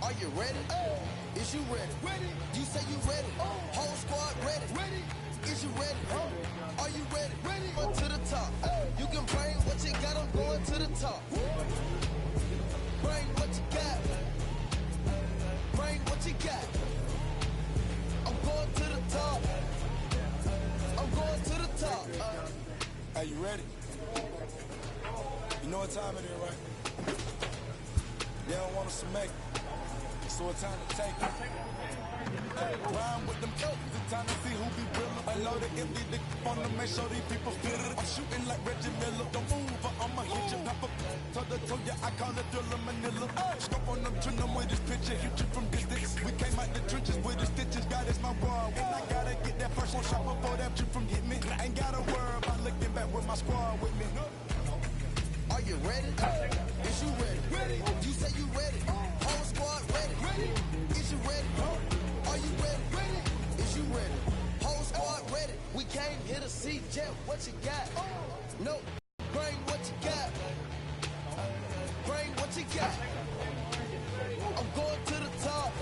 Are you ready? Is you ready? Ready? You say you ready? Whole squad ready? Ready? Is you ready? Are you ready? Ready? Going to the top. You can bring what you got. I'm going to the top. Bring what you got. Bring what you got. I'm going to the top. I'm going to the top. Are you ready? You know what time it is, right? They don't want us to make it. So it's time to take it. Rhyme with them jokes. It's time to see who be realer. I load it empty the on them, make sure these people feel it. I'm shooting like Reggie Miller. Don't move or I'ma hit you. Pepper. Told ya I call it Dilla Manila. Scope on them, trim them with this picture. Hit you from distance. We came out the trenches with the stitches. God is my world. And I gotta get that first one shot before that you from hit me. Ain't gotta worry about looking back with my squad with me. Are you ready? Is you ready? Ready? You say you ready? Whole squad ready? Ready? Is you ready? Are you ready? Ready? Is you ready? Whole squad ready? We came here to see Jet. What you got? No. Bring what you got. Bring what you got. I'm going to the top.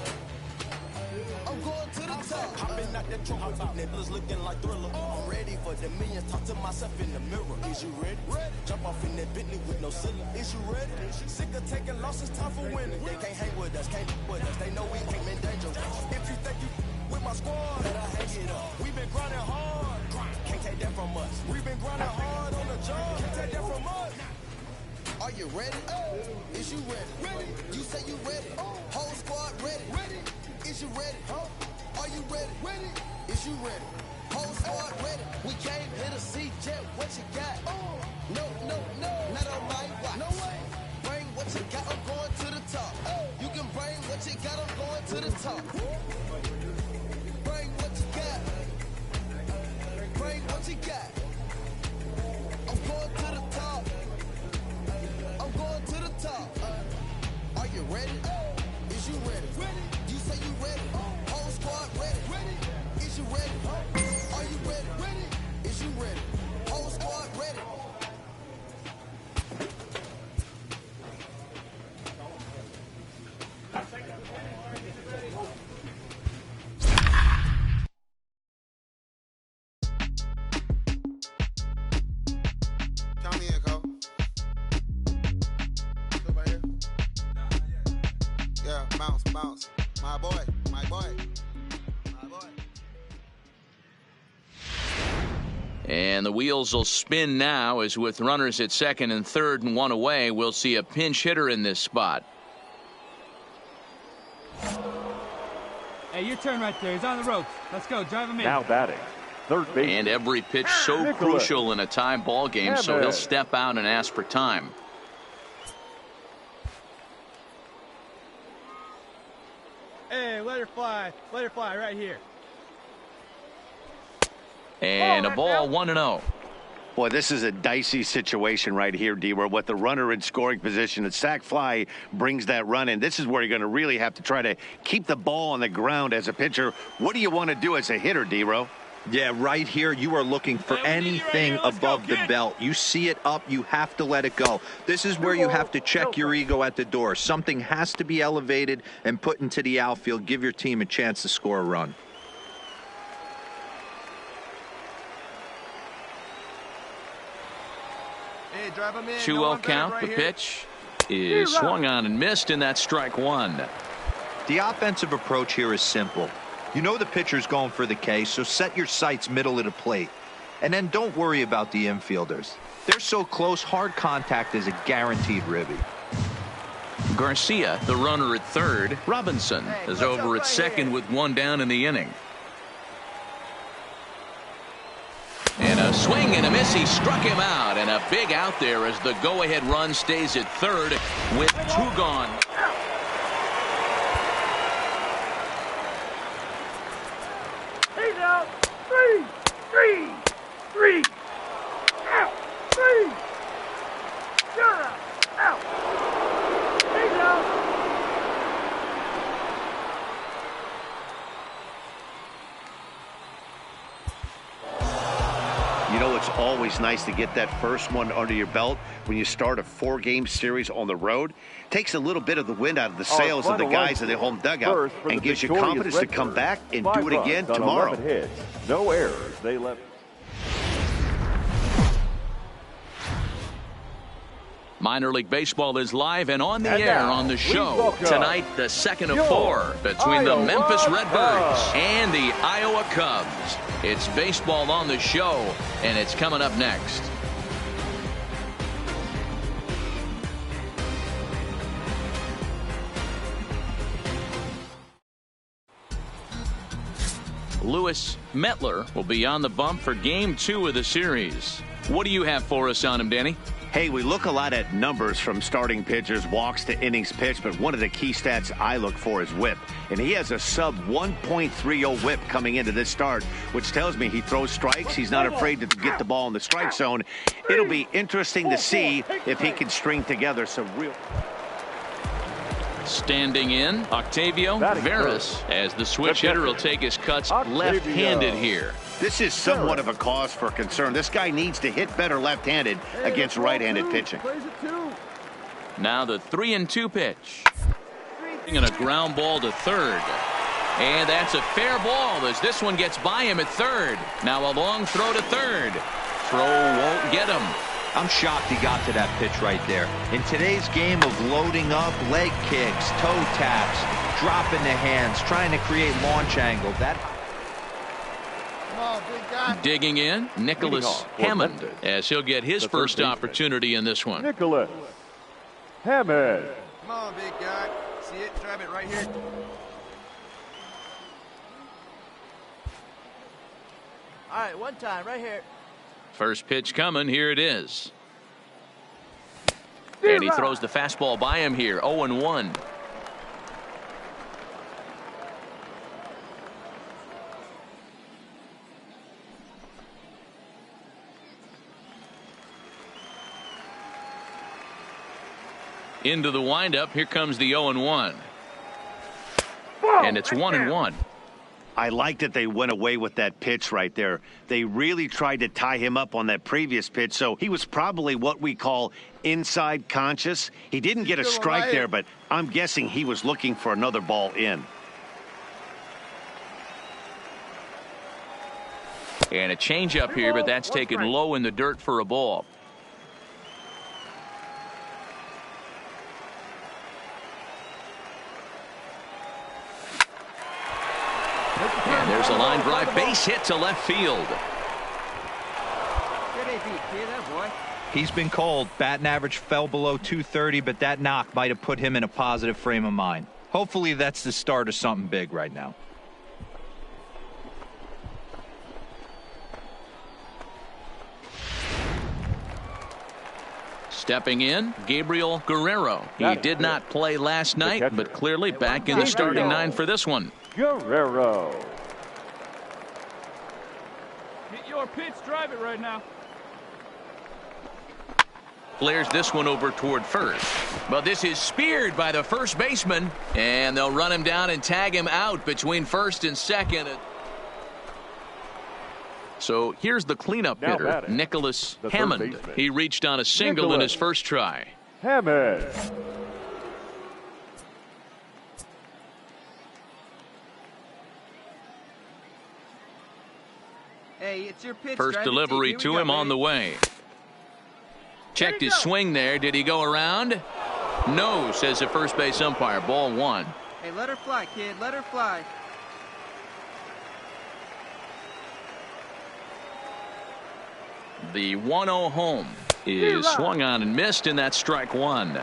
I'm going to the top. Hopping out that truck about niggas looking like Thriller. I'm ready for the million. Talk to myself in the mirror. Is you ready? Ready. Jump off in that Bentley with no ceiling. Is you ready? Sick of taking losses, time for winning. They can't hang with us, can't with us. They know we ain't in danger. If you think you with my squad, better hang it up. We been grinding hard. Can't take that from us. We been grinding hard on the job. Can't take that from us. Are you ready? Is you ready? Ready? You say you ready? Whole squad ready? Ready? Is you ready? Are you ready? Ready? Is you ready? Whole squad ready? We came here to see Jet. What you got? No, no, no. Not on my watch. No way. Bring what you got. I'm going to the top. You can bring what you got. I'm going to the top. Bring what you got. Bring what you got. I'm going to the top. I'm going to the top. Are you ready? Is you ready? Ready? You say you ready? Whole squad ready? Ready? Is you ready? Are you ready? Ready? Is you ready? Whole squad ready? Count me in, Cole. Still right here? Yeah, bounce, bounce. My boy, my boy, my boy. And the wheels will spin now as with runners at second and third and one away, we'll see a pinch hitter in this spot. Hey, your turn right there. He's on the ropes. Let's go. Drive him in. Now batting, third base. And every pitch so crucial in a tie ball game, so he'll step out and ask for time. Hey, let her fly. Let her fly right here. And a ball 1-0. Boy, this is a dicey situation right here, D, where with the runner in scoring position, a sac fly brings that run in. This is where you're going to really have to try to keep the ball on the ground as a pitcher. What do you want to do as a hitter, D-Ro? Yeah, right here, you are looking for anything above the belt. You see it up, you have to let it go. This is where you have to check your ego at the door. Something has to be elevated and put into the outfield. Give your team a chance to score a run. Hey, drive him in. 2-0 count. The pitch is swung on and missed, and that's strike one. The offensive approach here is simple. You know the pitcher's going for the K, so set your sights middle of the plate. And then don't worry about the infielders. They're so close, hard contact is a guaranteed ribby. Garcia, the runner at third. Robinson is over at second with one down in the inning. And a swing and a miss. He struck him out, and a big out there as the go-ahead run stays at third with two gone. He's out. 3. Three. Out. 3. You're out. He's out. You know, it's always nice to get that first one under your belt when you start a 4-game series on the road. Takes a little bit of the wind out of the sails of the guys in the home dugout and gives you confidence to come back and do it again tomorrow. Hits. No errors. They left. Minor League Baseball is live and on the air on the show. Tonight, the second of 4 between the Memphis Redbirds and the Iowa Cubs. It's baseball on the show, and it's coming up next. Lewis Mettler will be on the bump for Game 2 of the series. What do you have for us on him, Danny? Hey, we look a lot at numbers from starting pitchers, walks to innings pitched, but one of the key stats I look for is whip. And he has a sub 1.30 whip coming into this start, which tells me he throws strikes. He's not afraid to get the ball in the strike zone. It'll be interesting to see if he can string together some real... Standing in, Octavio Veras, as the switch hitter will take his cuts left-handed here. This is somewhat of a cause for concern. This guy needs to hit better left-handed against right-handed pitching. Now the 3-2 pitch. And a ground ball to third. And that's a fair ball as this one gets by him at third. Now a long throw to third. Throw won't get him. I'm shocked he got to that pitch right there. In today's game of loading up, leg kicks, toe taps, dropping the hands, trying to create launch angle. Digging in, Nicholas Hammond, as he'll get his first opportunity in this one. Nicholas Hammond. Come on, big guy. See it? Drive it right here. All right, one time, right here. First pitch coming. Here it is. And he throws the fastball by him here. 0-1. Into the windup. Here comes the 0-1. And it's 1-1. I like that they went away with that pitch right there. They really tried to tie him up on that previous pitch, so he was probably what we call inside conscious. He didn't get a strike there, but I'm guessing he was looking for another ball in. And a changeup here, but that's taken low in the dirt for a ball. And there's a line drive base hit to left field. He's been called. Batting average fell below 230, but that knock might have put him in a positive frame of mind. Hopefully that's the start of something big right now. Stepping in, Gabriel Guerrero. He did not play last night, but clearly back in the starting 9 for this one. Guerrero. Hit your pitch, drive it right now. Flares this one over toward first. But this is speared by the first baseman, and they'll run him down and tag him out between first and second. So here's the cleanup hitter, Nicholas Hammond. He reached on a single in his first try. Hammond. Hey, it's your pitch. First delivery to him on the way. Checked his swing there. Did he go around? No, says the first base umpire. Ball 1. Hey, let her fly, kid. Let her fly. The 1-0 home is swung on and missed, and that's strike 1.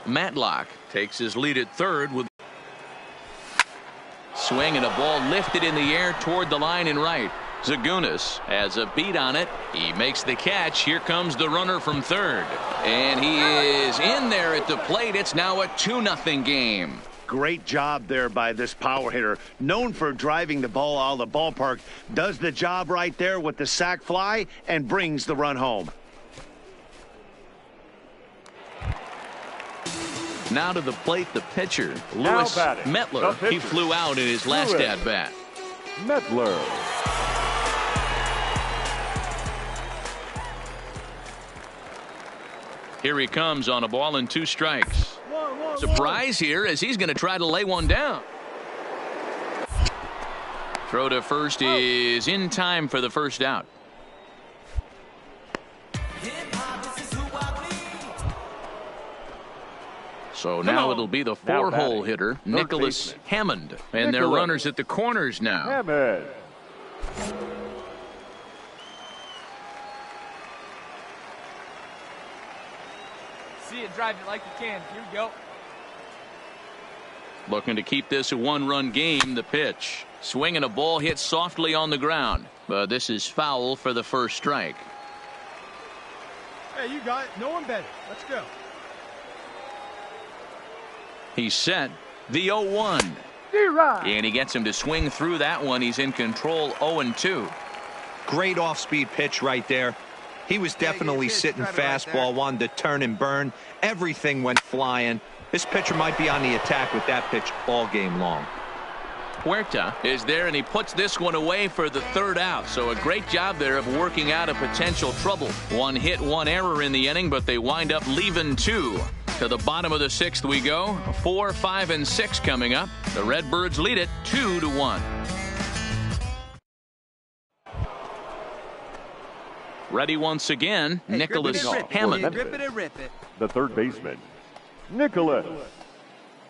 Matlock takes his lead at third with swing and a ball lifted in the air toward the line and right. Zagunis has a beat on it. He makes the catch. Here comes the runner from third. And he is in there at the plate. It's now a 2-0 game. great job there by this power hitter. Known for driving the ball out of the ballpark. Does the job right there with the sac fly and brings the run home. Now to the plate, the pitcher, Lewis Mettler. He flew out in his last at-bat. Mettler. Here he comes on a ball and 2 strikes. Surprise here as he's going to try to lay one down. Throw to first is in time for the first out. So now it'll be the 4-hole hitter, Nicholas Hammond. And their runners at the corners now. Hammond. See it, drive it like you can. Here we go. Looking to keep this a 1-run game. The pitch. Swinging a ball hit softly on the ground. But this is foul for the first strike. Hey, you got it. No one better. Let's go. He's set. The 0-1. And he gets him to swing through that one. He's in control 0-2. Great off-speed pitch right there. He was definitely sitting fastball, wanted to turn and burn. Everything went flying. This pitcher might be on the attack with that pitch all game long. Huerta is there, and he puts this one away for the 3rd out. So a great job there of working out a potential trouble. 1 hit, 1 error in the inning, but they wind up leaving 2. To the bottom of the 6th we go. 4, 5, and 6 coming up. The Redbirds lead it 2-1. Ready once again, hey, Nicholas rip it, Hammond. Rip it and rip it. The third baseman, Nicholas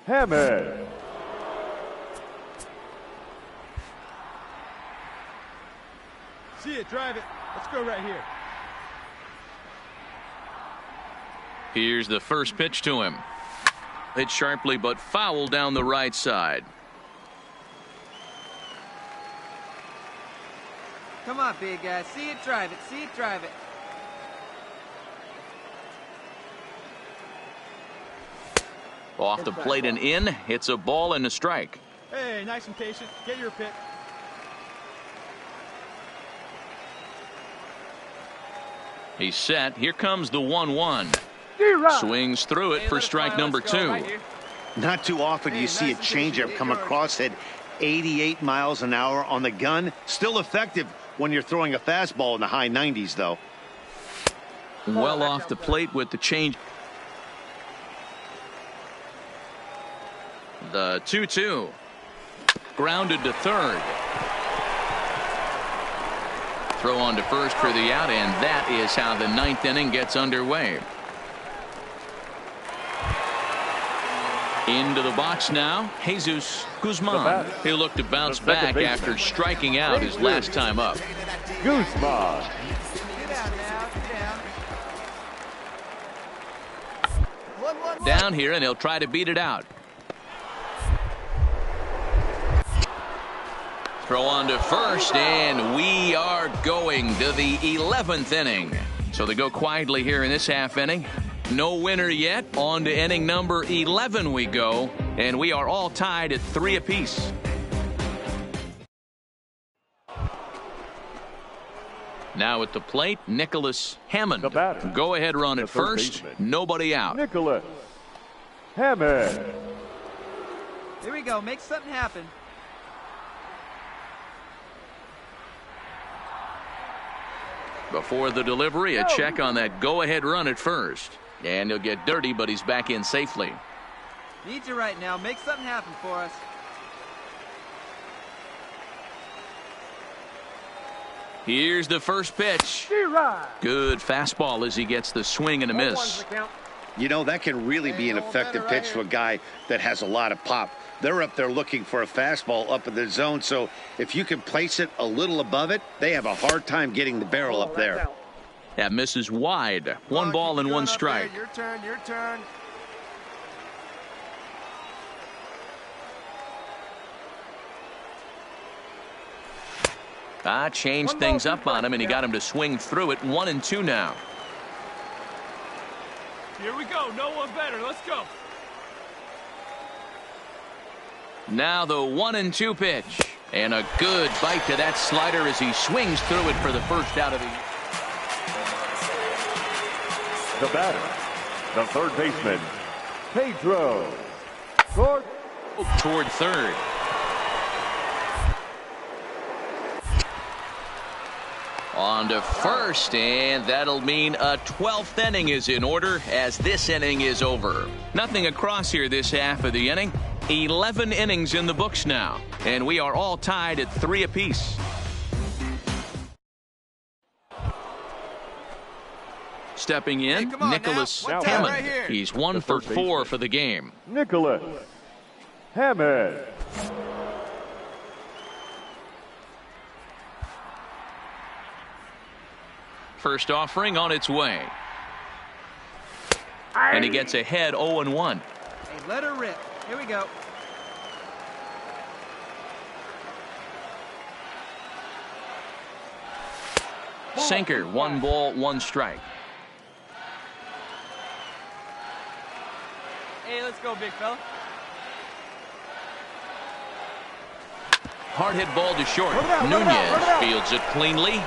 Hammond. See it, drive it. Let's go right here. Here's the first pitch to him. Hit sharply but foul down the right side. Come on, big guy. See it, drive it. See it, drive it. Off the plate and in. It's a ball and a strike. Hey, nice and patient. Get your pick. He's set. Here comes the 1-1. Swings through it for strike number 2. Not too often you see a changeup come across at 88 miles an hour on the gun. Still effective when you're throwing a fastball in the high 90s, though. Well off the plate with the change. The 2-2. Grounded to third. Throw on to first for the out, and that is how the 9th inning gets underway. Into the box now, Jesus Guzman. He'll look to bounce back after striking out his last time up. Guzman. Down here, and he'll try to beat it out. Throw on to first, and we are going to the 11th inning. So they go quietly here in this half inning. No winner yet. On to inning number 11 we go, and we are all tied at 3 apiece. Now at the plate, Nicholas Hammond. Go ahead run at first. Nobody out. Nicholas Hammond. Here we go. Make something happen. Before the delivery, a check on that go-ahead run at first. And he'll get dirty, but he's back in safely. Need you right now. Make something happen for us. Here's the first pitch. Good fastball as he gets the swing and a miss. You know, that can really be an effective pitch to a guy that has a lot of pop. They're up there looking for a fastball up in the zone, so if you can place it a little above it, they have a hard time getting the barrel up there. That misses wide. 1 ball and 1 strike. Your turn, your turn. Changed things up on him, and he got him to swing through it. 1-2 now. Here we go. No one better. Let's go. Now the 1-2 pitch. And a good bite to that slider as he swings through it for the first out of the... The batter, the third baseman, Pedro. Toward third. On to first, and that'll mean a 12th inning is in order as this inning is over. Nothing across here this half of the inning. 11 innings in the books now, and we are all tied at 3 apiece. Stepping in, Nicholas Hammond. Right He's 1 for 4 for the game. Nicholas Hammond. First offering on its way. And he gets ahead 0-1. Hey, let her rip. Here we go. Sinker, 1 ball, 1 strike. Hey, let's go, big fella. Hard hit ball to short. Nunez fields it cleanly.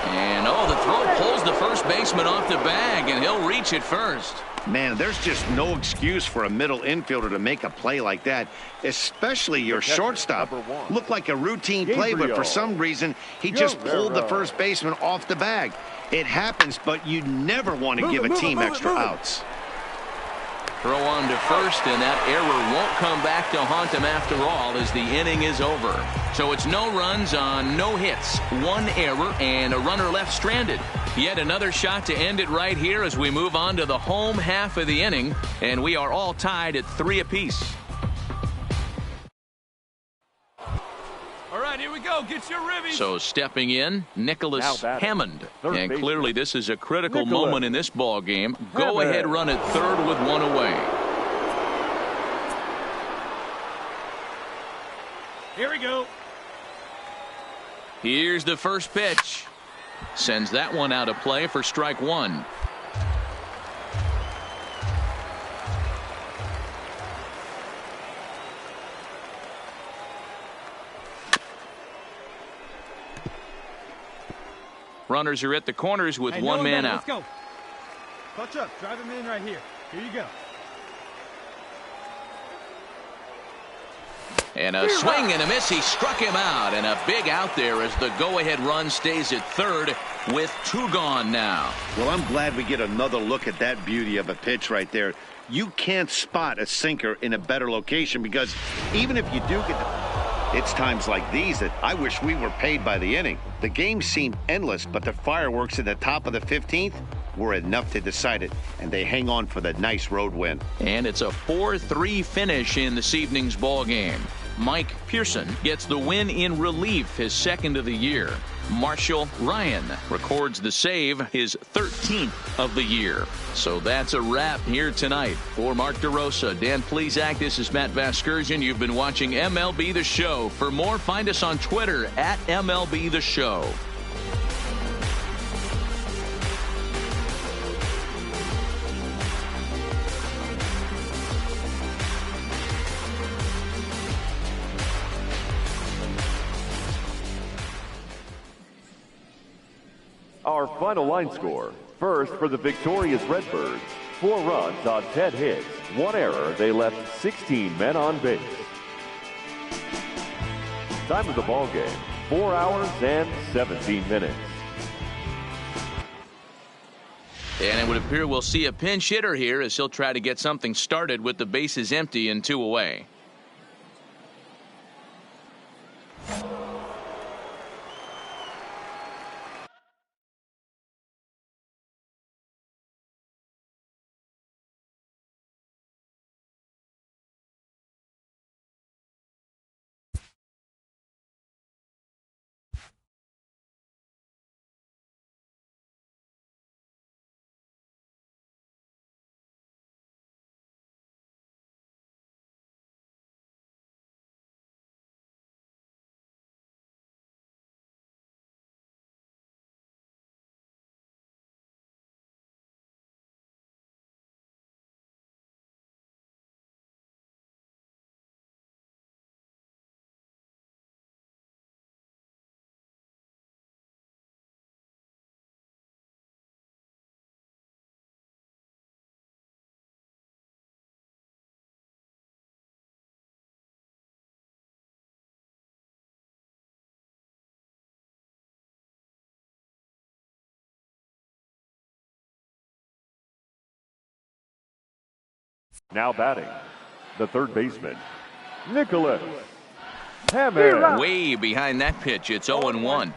And the throw pulls the first baseman off the bag, and he'll reach it first. Man, there's just no excuse for a middle infielder to make a play like that, especially your shortstop. Looked like a routine play, but for some reason, he just pulled the first baseman off the bag. It happens, but you never want to give a team extra outs. Throw on to first, and that error won't come back to haunt him after all as the inning is over. So it's no runs on no hits, 1 error, and a runner left stranded. Yet another shot to end it right here as we move on to the home half of the inning, and we are all tied at 3 apiece. All right, here we go. Get your ribbies. So stepping in, Nicholas Hammond. And clearly this is a critical moment in this ball game. Go ahead run at third with 1 away. Here we go. Here's the first pitch. Sends that one out of play for strike 1. Runners are at the corners with 1 man out. Let's go. Touch up. Drive him in right here. Here you go. And a swing and a miss. He struck him out. And a big out there as the go-ahead run stays at third with 2 gone now. Well, I'm glad we get another look at that beauty of a pitch right there. You can't spot a sinker in a better location because even if you do get it's times like these that I wish we were paid by the inning. The game seemed endless, but the fireworks at the top of the 15th were enough to decide it, and they hang on for the nice road win. And it's a 4-3 finish in this evening's ball game. Mike Pearson gets the win in relief, his 2nd of the year. Marshall Ryan records the save, his 13th of the year. So that's a wrap here tonight. For Mark DeRosa, Dan Plesac, this is Matt Vasgersian. You've been watching MLB The Show. For more, find us on Twitter at MLB The Show. Our final line score. First for the victorious Redbirds. 4 runs on 10 hits. 1 error. They left 16 men on base. Time of the ball game. 4 hours and 17 minutes. And it would appear we'll see a pinch hitter here as he'll try to get something started with the bases empty and 2 away. Now batting, the third baseman, Nicholas Hammond. Way behind that pitch. It's 0-1.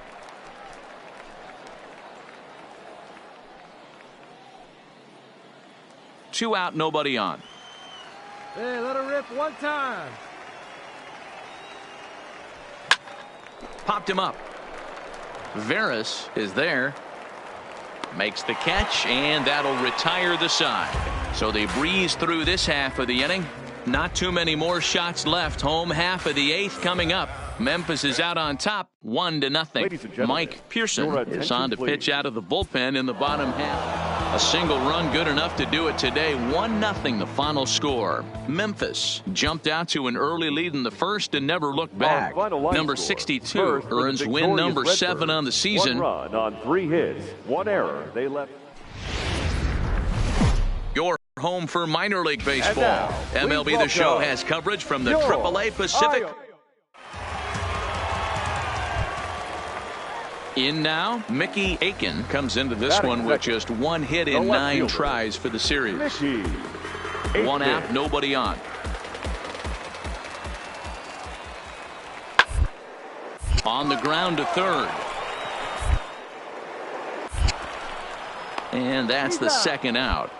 Two out, nobody on. Hey, let her rip one time. Popped him up. Veras is there. Makes the catch, and that'll retire the side. So they breeze through this half of the inning. Not too many more shots left. Home half of the eighth coming up. Memphis is out on top, 1-0. Mike Pearson is on to pitch out of the bullpen in the bottom half. A single run good enough to do it today. 1-0 the final score. Memphis jumped out to an early lead in the first and never looked back. Number 62 earns win number 7 on the season. 1 run on 3 hits, 1 error. They left. Your home for minor league baseball. MLB The Show has coverage from the AAA Pacific. In now, Mickey Aiken comes into this one with just 1 hit in 9 tries for the series. 1 out, nobody on. On the ground to third. And that's the second out.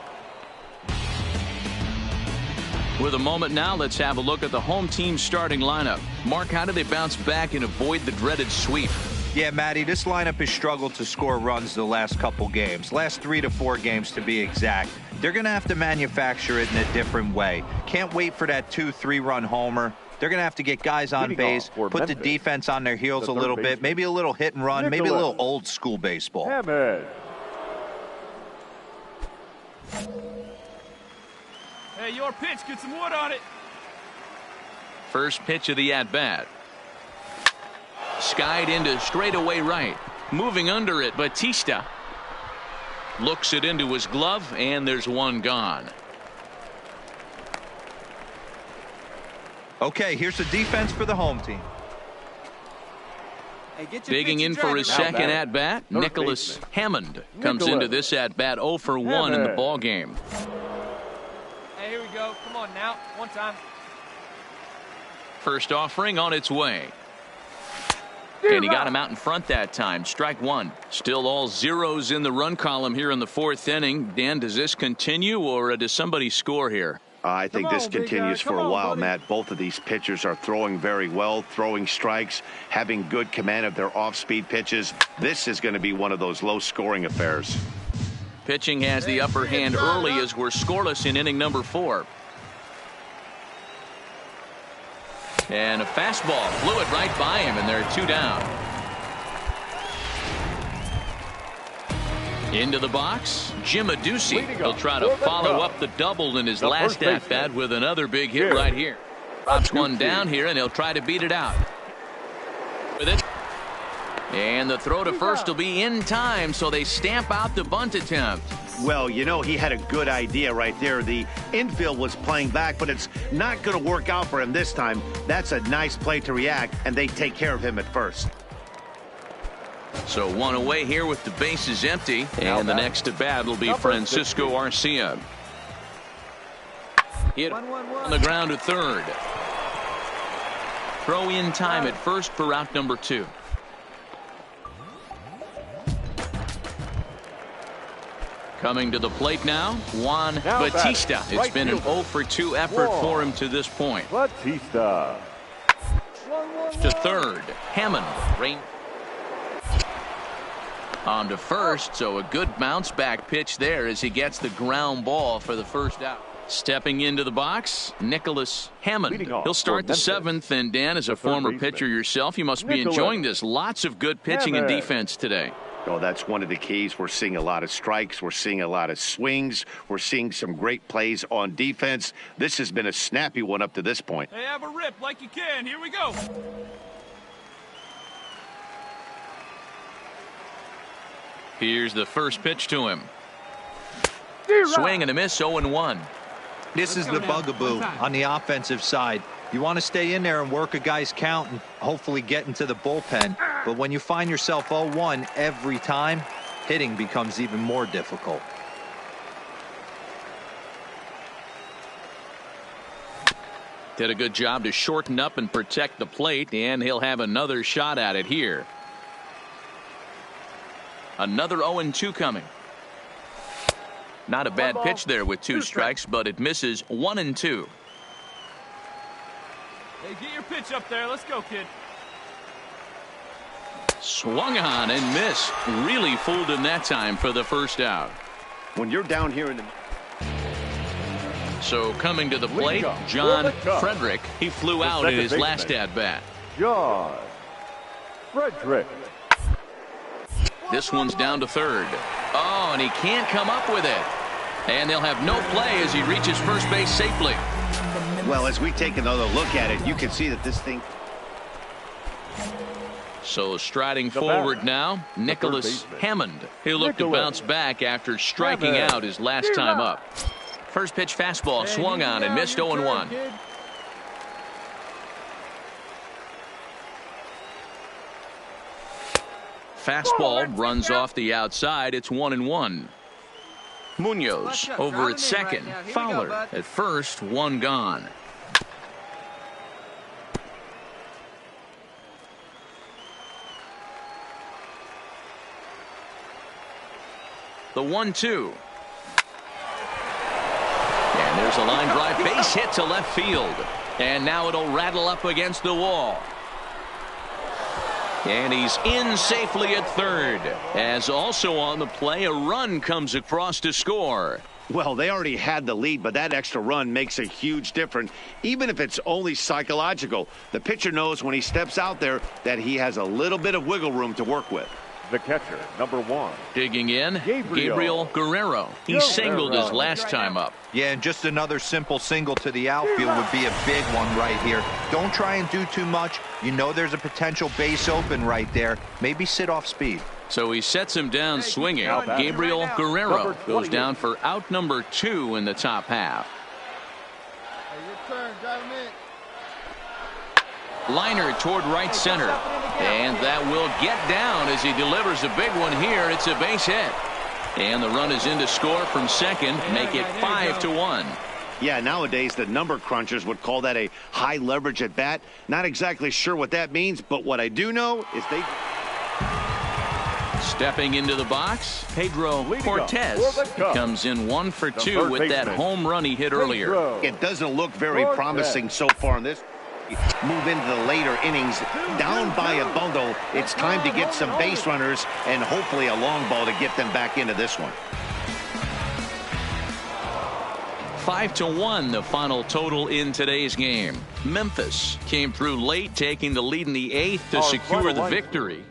With a moment now, let's have a look at the home team starting lineup. Mark, how do they bounce back and avoid the dreaded sweep? Yeah, Matty, this lineup has struggled to score runs the last couple games. Last 3 to 4 games to be exact. They're going to have to manufacture it in a different way. Can't wait for that 2-3 run homer. They're going to have to get guys on base, put the defense on their heels a little bit, maybe a little hit and run, maybe a little old school baseball. Hey, your pitch, get some wood on it. First pitch of the at-bat. Skied into straightaway right. Moving under it, Batista looks it into his glove, and there's one gone. Okay, here's the defense for the home team. Hey, digging in for his second at-bat, Nicholas Hammond comes into this at-bat 0 for 1 in the ball game. Hey, here we go. Come on now. One time. First offering on its way. And he got him out in front that time. Strike 1. Still all zeros in the run column here in the 4th inning. Dan, does this continue, or does somebody score here? I think this continues for a while, Matt. Both of these pitchers are throwing very well, throwing strikes, having good command of their off-speed pitches. This is going to be one of those low-scoring affairs. Pitching has the upper hand early as we're scoreless in inning number 4. And a fastball flew it right by him, and they're 2 down. Into the box, Jim Adduci. He'll try to follow up the double in his last at-bat with another big hit right here. Drops one down here, and he'll try to beat it out. With it. And the throw to first will be in time, so they stamp out the bunt attempt. Well, you know, he had a good idea right there. The infield was playing back, but it's not going to work out for him this time. That's a nice play to react, and they take care of him at first. So 1 away here with the bases empty, and the next at bat will be Francisco Arcia. Hit on the ground to third. Throw in time at first for out number 2. Coming to the plate now, Juan Batista. It's been an 0 for 2 effort for him to this point. Batista. To third, Hammond. On to first, so a good bounce back pitch there as he gets the ground ball for the first out. Stepping into the box, Nicholas Hammond. He'll start the 7th, and Dan, as a former pitcher yourself, you must be enjoying this. Lots of good pitching and defense today. Oh, that's one of the keys. We're seeing a lot of strikes. We're seeing a lot of swings. We're seeing some great plays on defense. This has been a snappy one up to this point. Hey, have a rip like you can. Here we go. Here's the first pitch to him. Swing and a miss, 0-1. This is the bugaboo on the offensive side. You want to stay in there and work a guy's count and hopefully get into the bullpen. But when you find yourself 0-1 every time, hitting becomes even more difficult. Did a good job to shorten up and protect the plate, and he'll have another shot at it here. Another 0-2 coming. Not a bad pitch there with 2 strikes, but it misses 1-2. Hey, get your pitch up there. Let's go, kid. Swung on and missed. Really fooled him that time for the first out. When you're down here in the... So coming to the plate, John Frederick. He flew out in his last at-bat. John Frederick. This one's down to third. Oh, and he can't come up with it. And they'll have no play as he reaches first base safely. Well, as we take another look at it, you can see that this thing... So striding forward now, Nicholas Hammond. He'll look to bounce back after striking out his last time up. First pitch fastball swung on and missed 0-1. Fastball runs off the outside. It's 1-1. Munoz over at second. Fowler at first. One gone. The 1-2. And there's a line drive base hit to left field. And now it'll rattle up against the wall. And he's in safely at third. As also on the play, a run comes across to score. Well, they already had the lead, but that extra run makes a huge difference. Even if it's only psychological, the pitcher knows when he steps out there that he has a little bit of wiggle room to work with. The catcher, number 1. Digging in, Gabriel Guerrero. He singled his last time up. Yeah, and just another simple single to the outfield would be a big one right here. Don't try and do too much. You know there's a potential base open right there. Maybe sit off speed. So he sets him down swinging. Gabriel Guerrero goes down for out number 2 in the top half. Your turn, drive him in. Liner toward right center. And that will get down as he delivers a big one here. It's a base hit. And the run is in to score from second. Make it 5-1. Yeah, nowadays the number crunchers would call that a high leverage at bat. Not exactly sure what that means, but what I do know is they... Stepping into the box, Pedro Cortez comes in 1 for 2 with that home run he hit earlier. It doesn't look very promising so far in this. Move into the later innings, down by a bundle. It's time to get some base runners and hopefully a long ball to get them back into this one. 5-1 the final total in today's game. Memphis came through late, taking the lead in the 8th to secure the victory.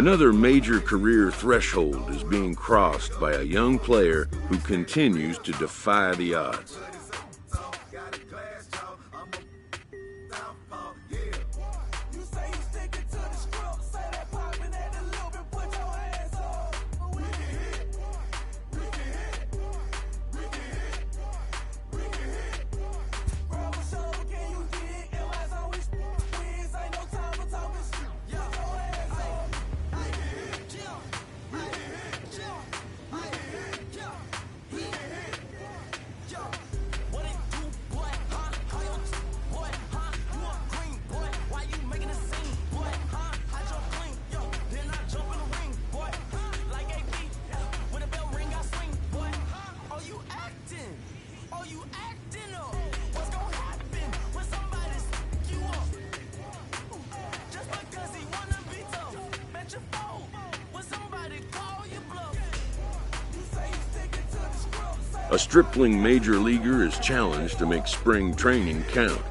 Another major career threshold is being crossed by a young player who continues to defy the odds. A stripling major leaguer is challenged to make spring training count.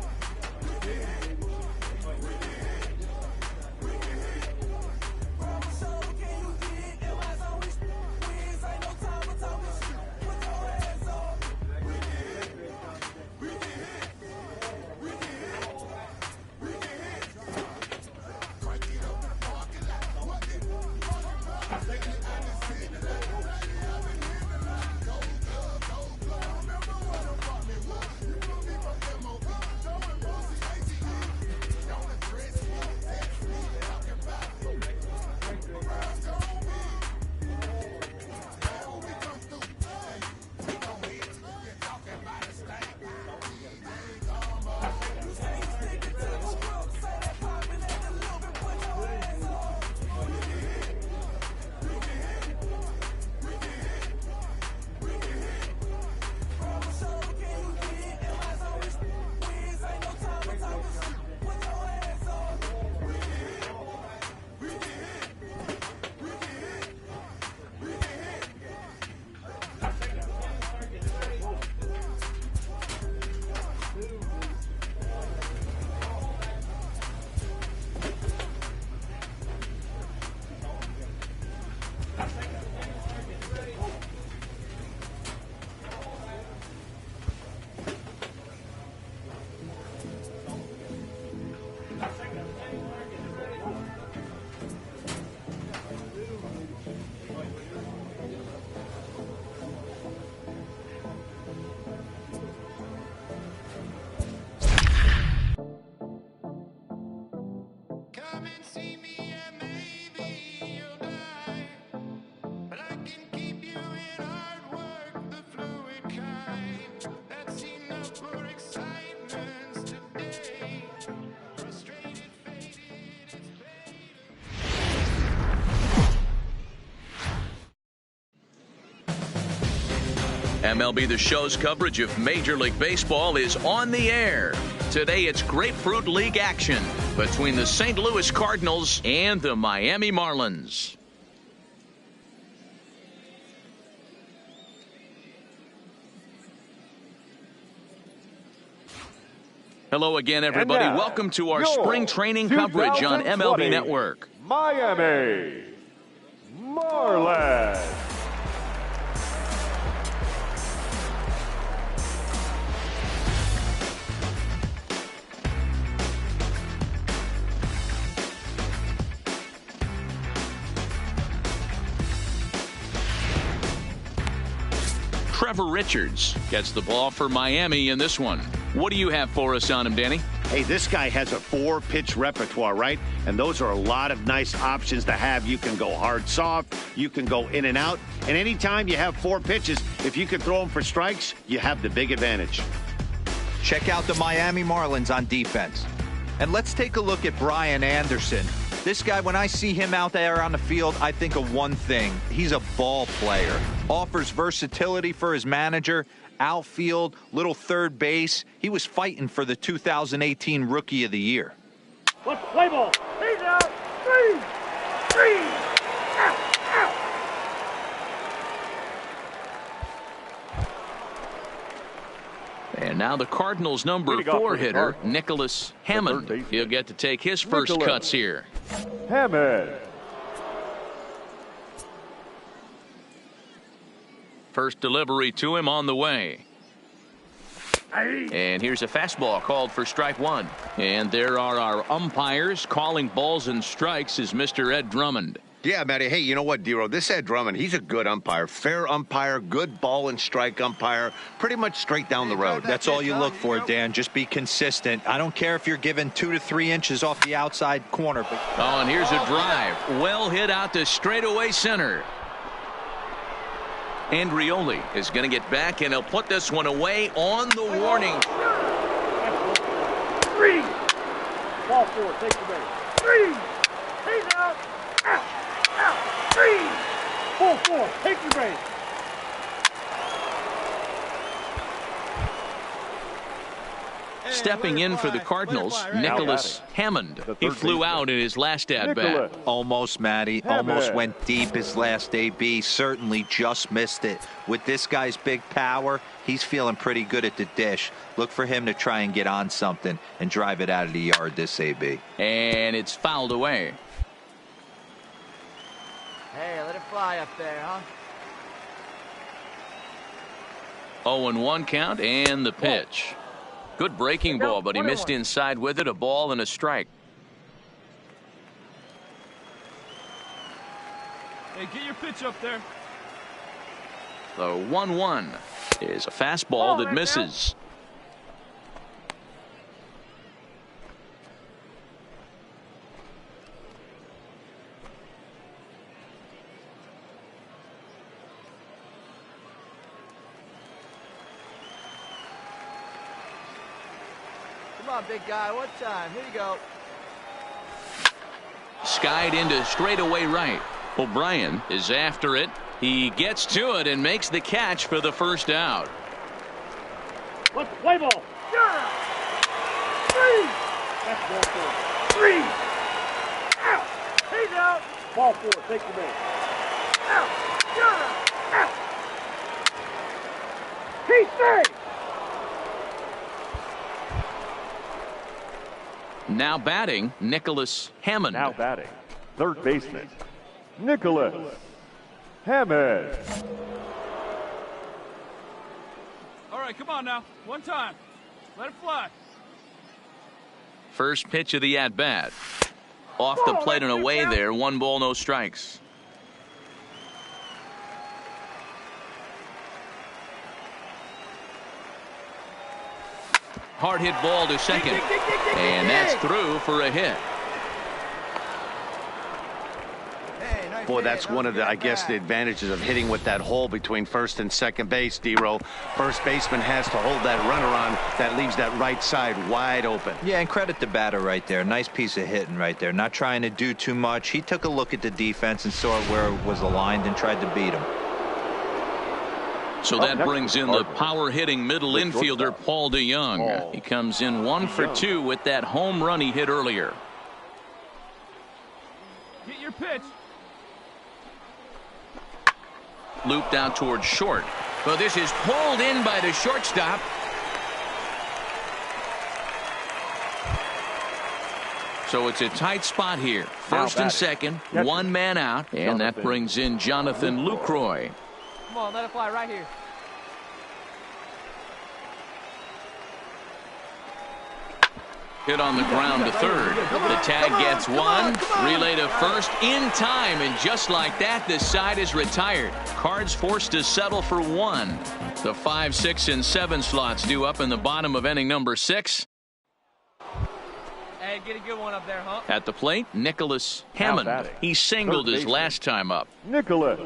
MLB The Show's coverage of Major League Baseball is on the air. Today it's Grapefruit League action between the St. Louis Cardinals and the Miami Marlins. Hello again, everybody. now, Welcome to our your spring training coverage on 2020 MLB Network. Miami Marlins. Trevor Richards gets the ball for Miami in this one. What do you have for us on him, Danny? Hey, this guy has a 4-pitch repertoire, right? And those are a lot of nice options to have. You can go hard, soft. You can go in and out. And anytime you have 4 pitches, if you can throw them for strikes, you have the big advantage. Check out the Miami Marlins on defense. And let's take a look at Brian Anderson. This guy, when I see him out there on the field, I think of one thing. He's a ball player. Offers versatility for his manager. Outfield, little third base. He was fighting for the 2018 Rookie of the Year. Let's play ball. He's out. 3. Out. And now the Cardinals' number 4 hitter, Nicholas Hammond. He'll get to take his first cuts here. Hammond. First delivery to him on the way. And here's a fastball called for strike 1. And there are our umpires calling balls and strikes is Mr. Ed Drummond. Yeah, Matty. Hey, you know what, Dero? This Ed Drummond, he's a good umpire. Fair umpire, good ball and strike umpire. Pretty much straight down the road. That's all you look for, Dan. Just be consistent. I don't care if you're given 2 to 3 inches off the outside corner. But oh, and here's a drive. Well hit out to straightaway center. Andrioli is going to get back, and he'll put this one away on the warning. 3. Ball 4. Take the base. 3. He's out. Out. 3. Ball 4. Take the base. Stepping in for the Cardinals, Nicholas Hammond. He flew out in his last at-bat. Almost, Matty. Almost went deep his last AB. Certainly just missed it. With this guy's big power, he's feeling pretty good at the dish. Look for him to try and get on something and drive it out of the yard this AB. And it's fouled away. Hey, let it fly up there, huh? 0-1 count and the pitch. Good breaking ball, but he missed inside with it. A ball and a strike. Hey, get your pitch up there. The 1-1 is a fastball that misses. Come on, big guy. One time. Here you go. Skied into straightaway right. O'Brien is after it. He gets to it and makes the catch for the first out. Let's play ball. 3. That's ball 4. 3. Out. He's out. Ball 4. Take the base. Out. Out. He's safe. Now batting, Nicholas Hammond. Now batting, third baseman, Nicholas Hammond. All right, come on now. One time. Let it fly. First pitch of the at-bat. Off the plate and away there. 1 ball, no strikes. Hard hit ball to second. And that's through for a hit. Boy, that's one of the, I guess, the advantages of hitting with that hole between first and second base, Dero. First baseman has to hold that runner on. That leaves that right side wide open. Yeah, and credit the batter right there. Nice piece of hitting right there. Not trying to do too much. He took a look at the defense and saw where it was aligned and tried to beat him. So that brings in the power-hitting middle infielder, Paul DeYoung. He comes in 1 for 2 with that home run he hit earlier. Get your pitch. Looped out towards short. But this is pulled in by the shortstop. So it's a tight spot here. First and second, one man out, and that brings in Jonathan Lucroy. Come on, let it fly right here. Hit on the ground to third. The tag gets one. Relay to first in time, and just like that, this side is retired. Cards forced to settle for one. The 5, 6, and 7 slots due up in the bottom of inning number 6. Hey, get a good one up there, huh? At the plate, Nicholas Hammond. He singled his last time up. Nicholas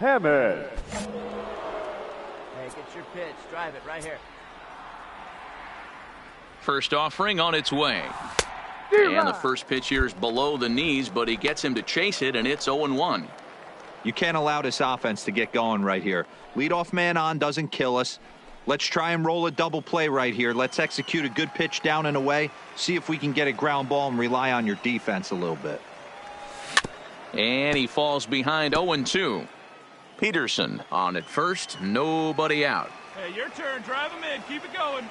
Hammond. Hey, get your pitch. Drive it right here. First offering on its way. And the first pitch here is below the knees, but he gets him to chase it, and it's 0-1. You can't allow this offense to get going right here. Leadoff man on doesn't kill us. Let's try and roll a double play right here. Let's execute a good pitch down and away. See if we can get a ground ball and rely on your defense a little bit. And he falls behind 0-2. Peterson on at first, nobody out. Hey, your turn. Drive him in. Keep it going.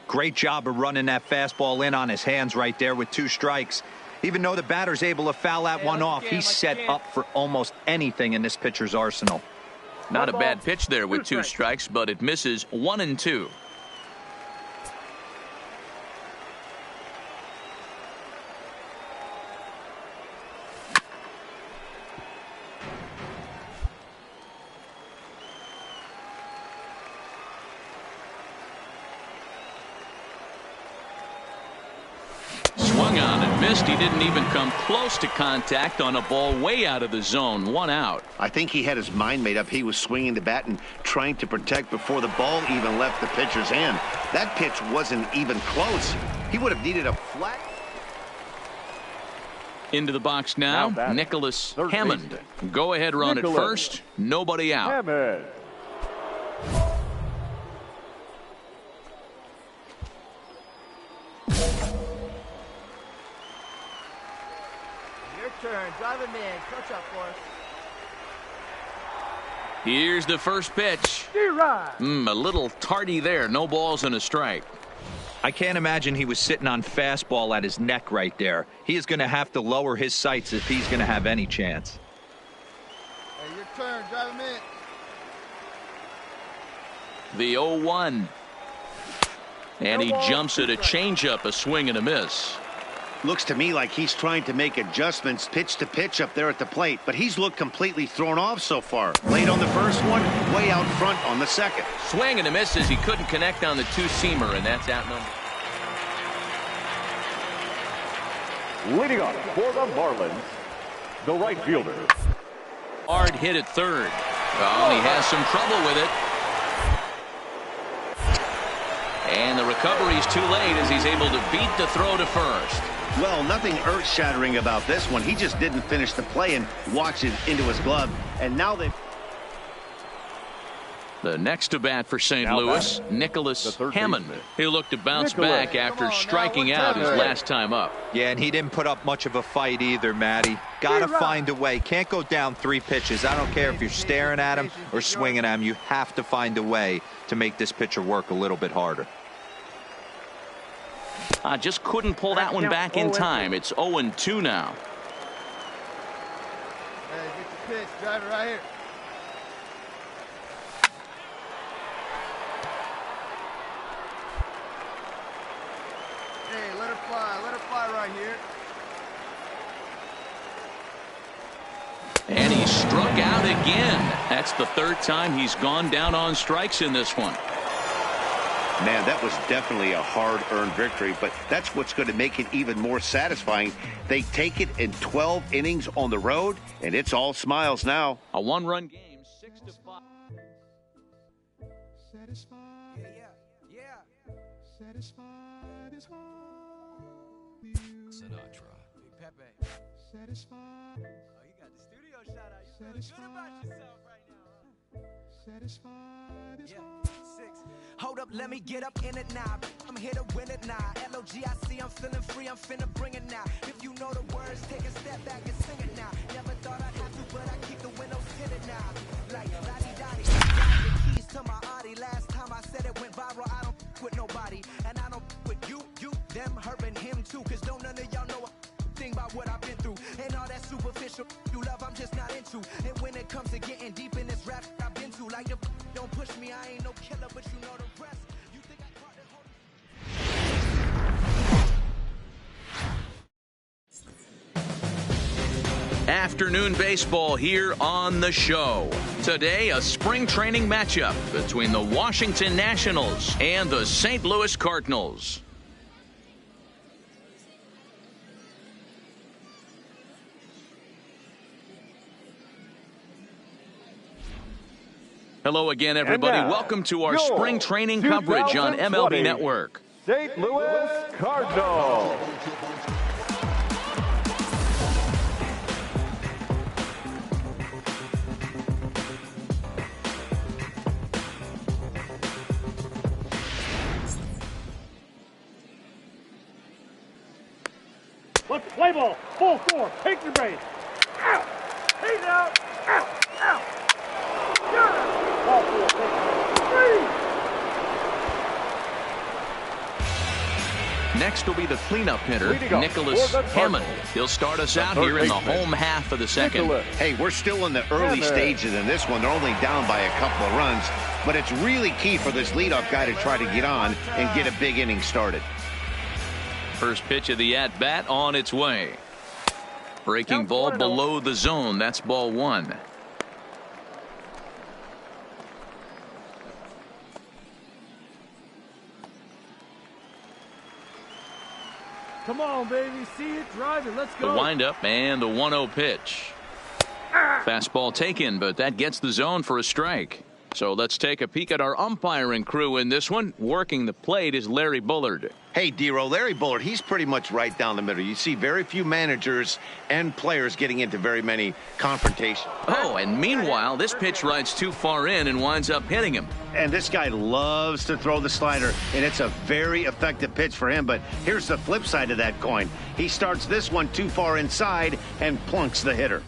Great job of running that fastball in on his hands right there with 2 strikes. Even though the batter's able to foul that one off, he's set up for almost anything in this pitcher's arsenal. Not a bad pitch there with 2 strikes, but it misses 1-2. Swung on and missed. He didn't even come close to contact on a ball way out of the zone. 1 out. I think he had his mind made up. He was swinging the bat and trying to protect before the ball even left the pitcher's hand. That pitch wasn't even close. He would have needed a flat. Into the box now, Nicholas Hammond. Go ahead run at first. Nobody out. Hammond. Turn. Drive him in. Coach up for us. Here's the first pitch. A little tardy there. No balls and a strike. I can't imagine he was sitting on fastball at his neck right there. He is going to have to lower his sights if he's going to have any chance. Hey, your turn. Drive him in. The 0-1. And he jumps at a changeup, a swing and a miss. Looks to me like he's trying to make adjustments pitch to pitch up there at the plate, but he's looked completely thrown off so far. Late on the first one, way out front on the second. Swing and a miss as he couldn't connect on the 2-seamer, and that's out number. Leading off for the Marlins, the right fielder. Hard hit at third. Oh, he has some trouble with it. And the recovery's too late as he's able to beat the throw to first. Well, nothing earth-shattering about this one. He just didn't finish the play and watch it into his glove. And now they... The next to bat for St. Louis, Nicholas Hammond. He'll look to bounce back after striking out his last time up. Yeah, and he didn't put up much of a fight either, Matty. Got to find a way. Can't go down 3 pitches. I don't care if you're staring at him or swinging at him. You have to find a way to make this pitcher work a little bit harder. Just couldn't pull that one back in time. It's 0-2 now. Hey, get your pitch. Drive it right here. Hey, let her fly. Let her fly right here. And he struck out again. That's the 3rd time he's gone down on strikes in this one. Man, that was definitely a hard-earned victory, but that's what's going to make it even more satisfying. They take it in 12 innings on the road, and it's all smiles now. A 1-run game, 6-5. Satisfied. Yeah. Satisfied is all you. Sinatra. Big Pepe. Satisfied. Oh, you got the studio shot out. You feel good about yourself right now, huh? Satisfied is all. 6. Hold up, let me get up in it now. I'm here to win it now. L-O-G-I-C, I'm feeling free, I'm finna bring it now. If you know the words, take a step back and sing it now. Never thought I'd have to, but I keep the windows tinted now. Like, la-di-da-di, the keys to my Audi. Last time I said it went I'm just not into. And when it comes to getting deep in this rap, I've been to. Like the don't push me, I ain't no killer, but you know the rest. You think I caught that whole... Afternoon baseball here on the show. Today, a spring training matchup between the Washington Nationals and the St. Louis Cardinals. Hello again, everybody. Welcome to our spring training coverage on MLB Network. St. Louis Cardinals. Let's play ball. Full 4. Take your base. Out. He's out. Out. Out. Ball 4. Take your base. 3. Next will be the cleanup hitter, Nicholas Hammond. He'll start us out here in the home half of the second. Hey, we're still in the early stages in this one. They're only down by a couple of runs, but it's really key for this leadoff guy to try to get on and get a big inning started. First pitch of the at-bat on its way. Breaking ball below the zone. That's ball 1. Come on, baby. See it, drive it. Let's go. The windup and the 1-0 pitch. Fastball taken, but that gets the zone for a strike. So let's take a peek at our umpiring crew in this one. Working the plate is Larry Bullard. Hey, D-Row, Larry Bullard, he's pretty much right down the middle. You see very few managers and players getting into very many confrontations. Oh, and meanwhile, this pitch rides too far in and winds up hitting him. And this guy loves to throw the slider, and it's a very effective pitch for him. But here's the flip side of that coin. He starts this one too far inside and plunks the hitter.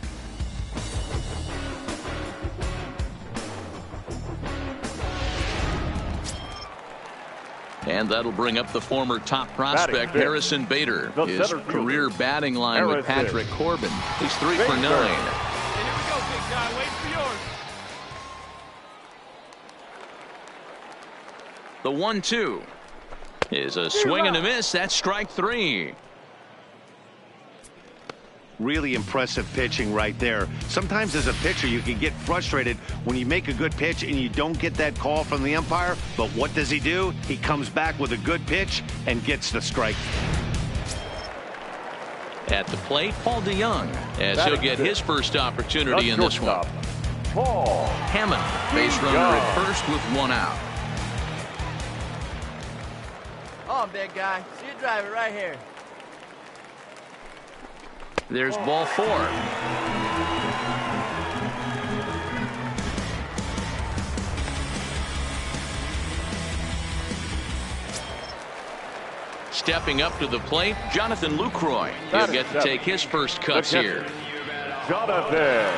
And that'll bring up the former top prospect, Harrison Bader. His career batting line with Patrick Corbin. He's 3 for 9. And here we go, big guy. Wait for yours. The 1-2 is a swing and a miss. That's strike 3. Really impressive pitching right there. Sometimes as a pitcher you can get frustrated when you make a good pitch and you don't get that call from the umpire. But what does he do? He comes back with a good pitch and gets the strike. At the plate, Paul DeYoung, as he'll get his first opportunity in this one. Hammond, base runner at first with 1 out. On, big guy. See you drive it right here. There's ball 4. Stepping up to the plate, Jonathan Lucroy. He'll get to take his first cuts here. Jonathan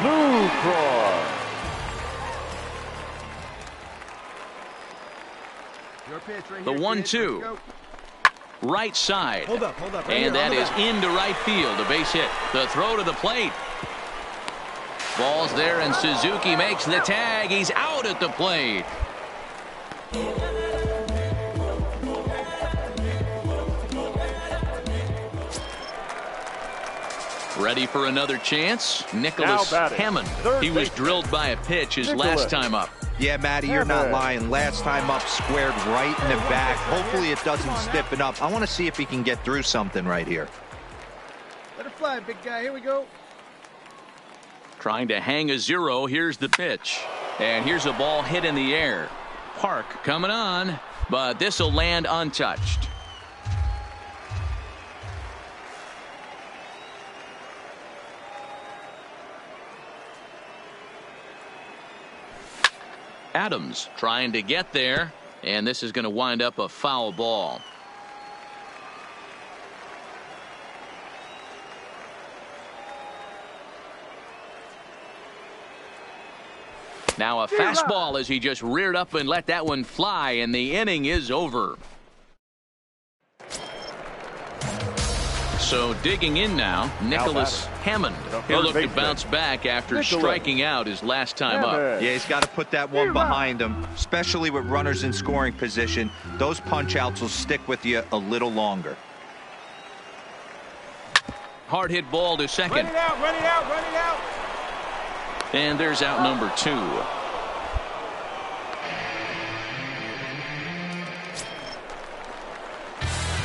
Lucroy. Your pitch right The here, 1-2. Right side. Hold up. Right and that is into right field. A base hit. The throw to the plate. Ball's there, and Suzuki makes the tag. He's out at the plate. Ready for another chance? Nicholas Hammond. He was drilled by a pitch his last time up. Yeah, Matty, you're not lying. Last time up, squared right in the back. Hopefully it doesn't stiffen up. I want to see if he can get through something right here. Let it fly, big guy. Here we go. Trying to hang a 0. Here's the pitch. And here's a ball hit in the air. Park coming on, but this will land untouched. Adams trying to get there, and this is going to wind up a foul ball. Now a fastball as he just reared up and let that one fly, and the inning is over. So digging in now, Nicholas Hammond. He'll look to bounce back after striking out his last time up. Yeah, he's got to put that one behind him, especially with runners in scoring position. Those punch outs will stick with you a little longer. Hard hit ball to second. Run it out, run it out, run it out. And there's out number 2.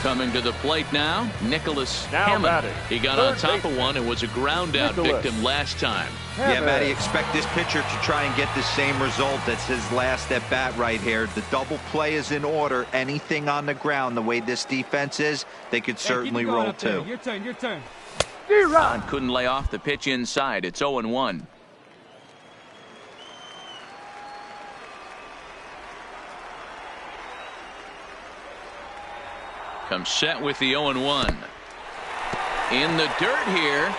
Coming to the plate now, Nicholas Hammond. He got on top of one and was a ground out victim last time. Yeah, Matty, expect this pitcher to try and get the same result as his last at bat right here. The double play is in order. Anything on the ground, the way this defense is, they could certainly roll too. Your turn, your turn. Don couldn't lay off the pitch inside. It's 0-1. Comes set with the 0-1. In the dirt here.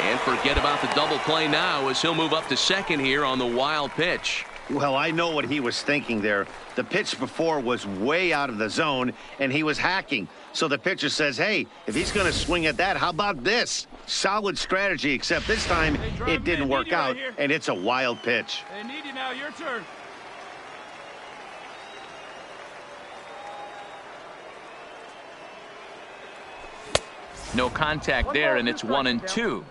And forget about the double play now as he'll move up to second here on the wild pitch. Well, I know what he was thinking there. The pitch before was way out of the zone, and he was hacking. So the pitcher says, hey, if he's going to swing at that, how about this? Solid strategy, except this time it didn't work out, and it's a wild pitch. They need you now. Your turn. No contact there, and it's 1-2.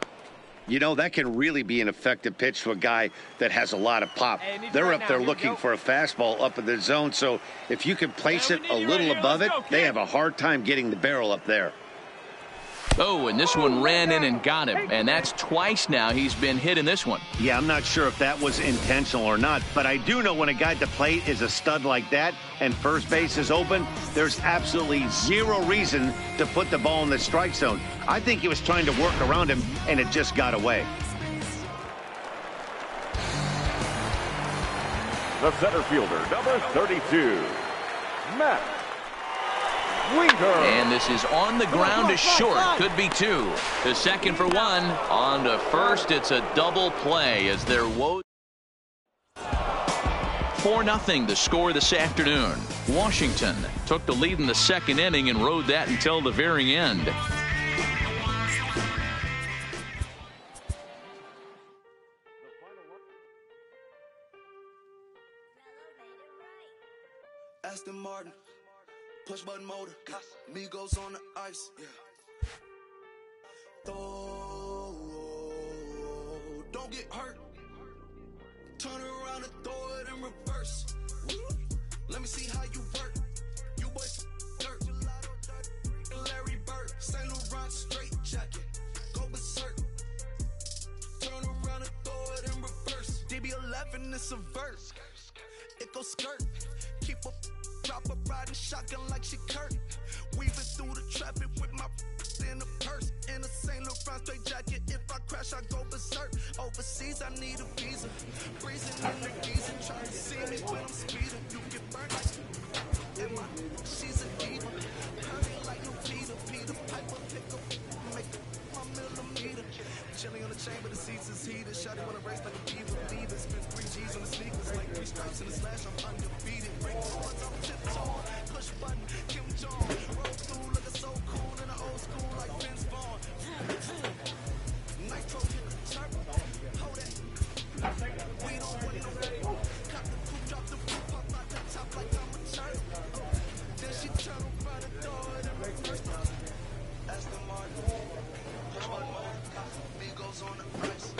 You know, that can really be an effective pitch to a guy that has a lot of pop. They're up there looking for a fastball up in the zone, so if you can place it a little above it, they have a hard time getting the barrel up there. Oh, and this one ran in and got him, and that's twice now he's been hit in this one. Yeah, I'm not sure if that was intentional or not, but I do know when a guy at the plate is a stud like that and first base is open, there's absolutely zero reason to put the ball in the strike zone. I think he was trying to work around him, and it just got away. The center fielder, number 32, Matt. And this is on the ground to short. Could be 2. To second for 1. On to first. It's a double play as they're 4-0 the score this afternoon. Washington took the lead in the second inning and rode that until the very end. Aston Martin. Push button motor, Migos on the ice, yeah. Don't get hurt. Turn around and throw it in reverse. Let me see how you work. You boys dirt. Larry Bird, St. Laurent straight jacket. Go berserk. Turn around and throw it in reverse. DB11 is a verse. It goes skirt. Keep up. Drop a riding shotgun like she Kurt. Weaving through the traffic with my in a purse. In a St. Laurent straight jacket. If I crash, I go berserk. Overseas, I need a visa. Breezing in the diesel. Trying to see me when I'm speeding. You get burned like she's a diva. Curvy like no Peter. Peter Piper, pick up, make a millimeter. Chilling on the chain, but the seats is heated. Shotty wanna race like a diva. Leave it. Spend 3 G's on the sneakers. Like 3 stripes in the slash. I'm undefeated. Break the ones on tiptoe. Push button, Kim Jong. Roll through looking so cool in the old school like Vince Vaughn. Nitro hit the turbo. Hold that. We don't want no cut the coupe, drop the roof, pop out the top like I'm a turtle. Then she turn around and throw it in reverse. Aston Martin. Push button mode. Migos on the ice.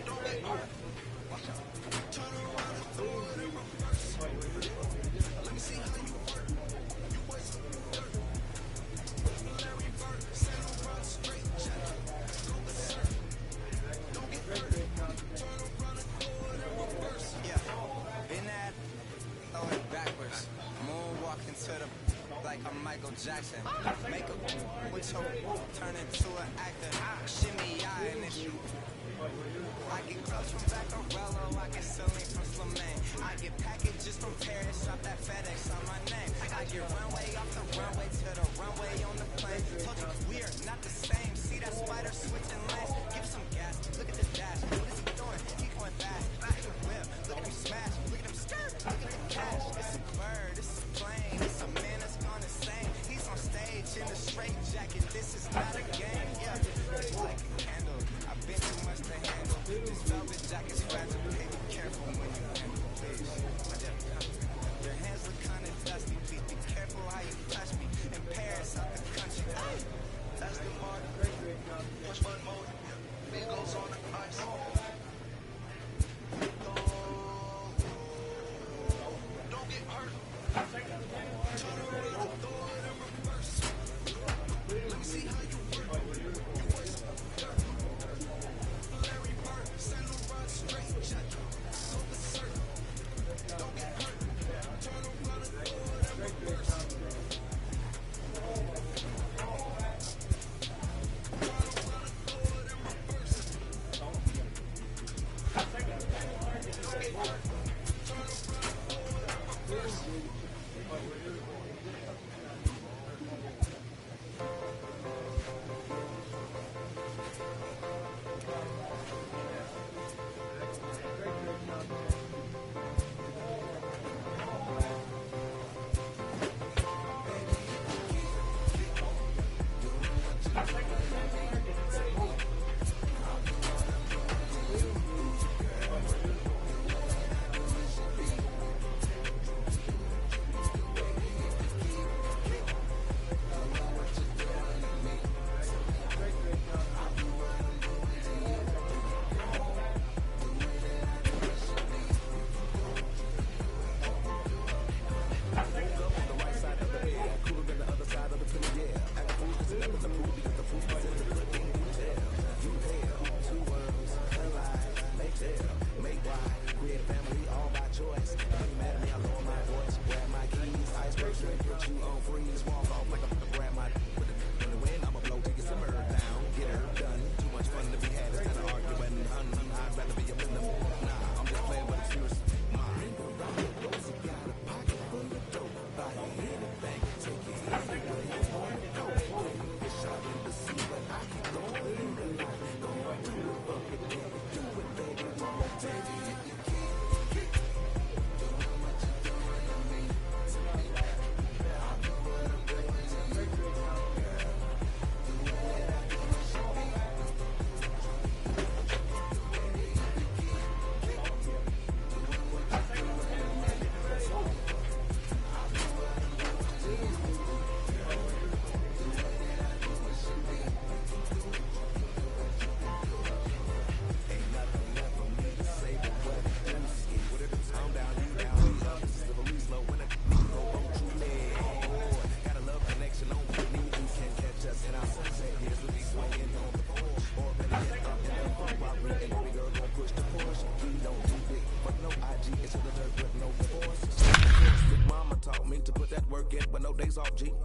Don't get hurt. Turn around and throw it in reverse. Let me see how you work. You boys dirt. Larry Bird, St. Laurent straight jacket. Go berserk. Don't get hurt. Turn around and throw it in reverse. Yeah, in that, throw it backwards. Moonwalking to the like I'm Michael Jackson. Make a with your turn into an actor. Shimmy, and it's you. I get clothes from Vaccarello, I get Celine from Slimane. I get packages from Paris, drop that FedEx on my name. I get runway off the runway to the runway on the plane. Told you we are not the same. See that spider switching lanes? Give some gas, look at the dash. What is he doing? He going fast. Look at the whip, look at him smash, look at him Look at the cash, it's a bird, it's a plane, it's a man that's gonna sing. He's on stage in a straight jacket, this is not a game, yeah. It's like a candle, I've been too much to handle. This velvet jacket's fragile, hey, be careful when you handle, please. Your hands look kinda dusty, please be careful how you touch me. In Paris, out the country, hey. That's the mark, much fun mode, it goes on the ice. Don't get hurt. Turn around, throw it in reverse. Let me see how you work. You waste dirt. Larry Bird, send a rod straight jacket. So the surf. Don't get hurt. Turn around and throw it in reverse. Turn around and throw it in reverse. Don't get hurt.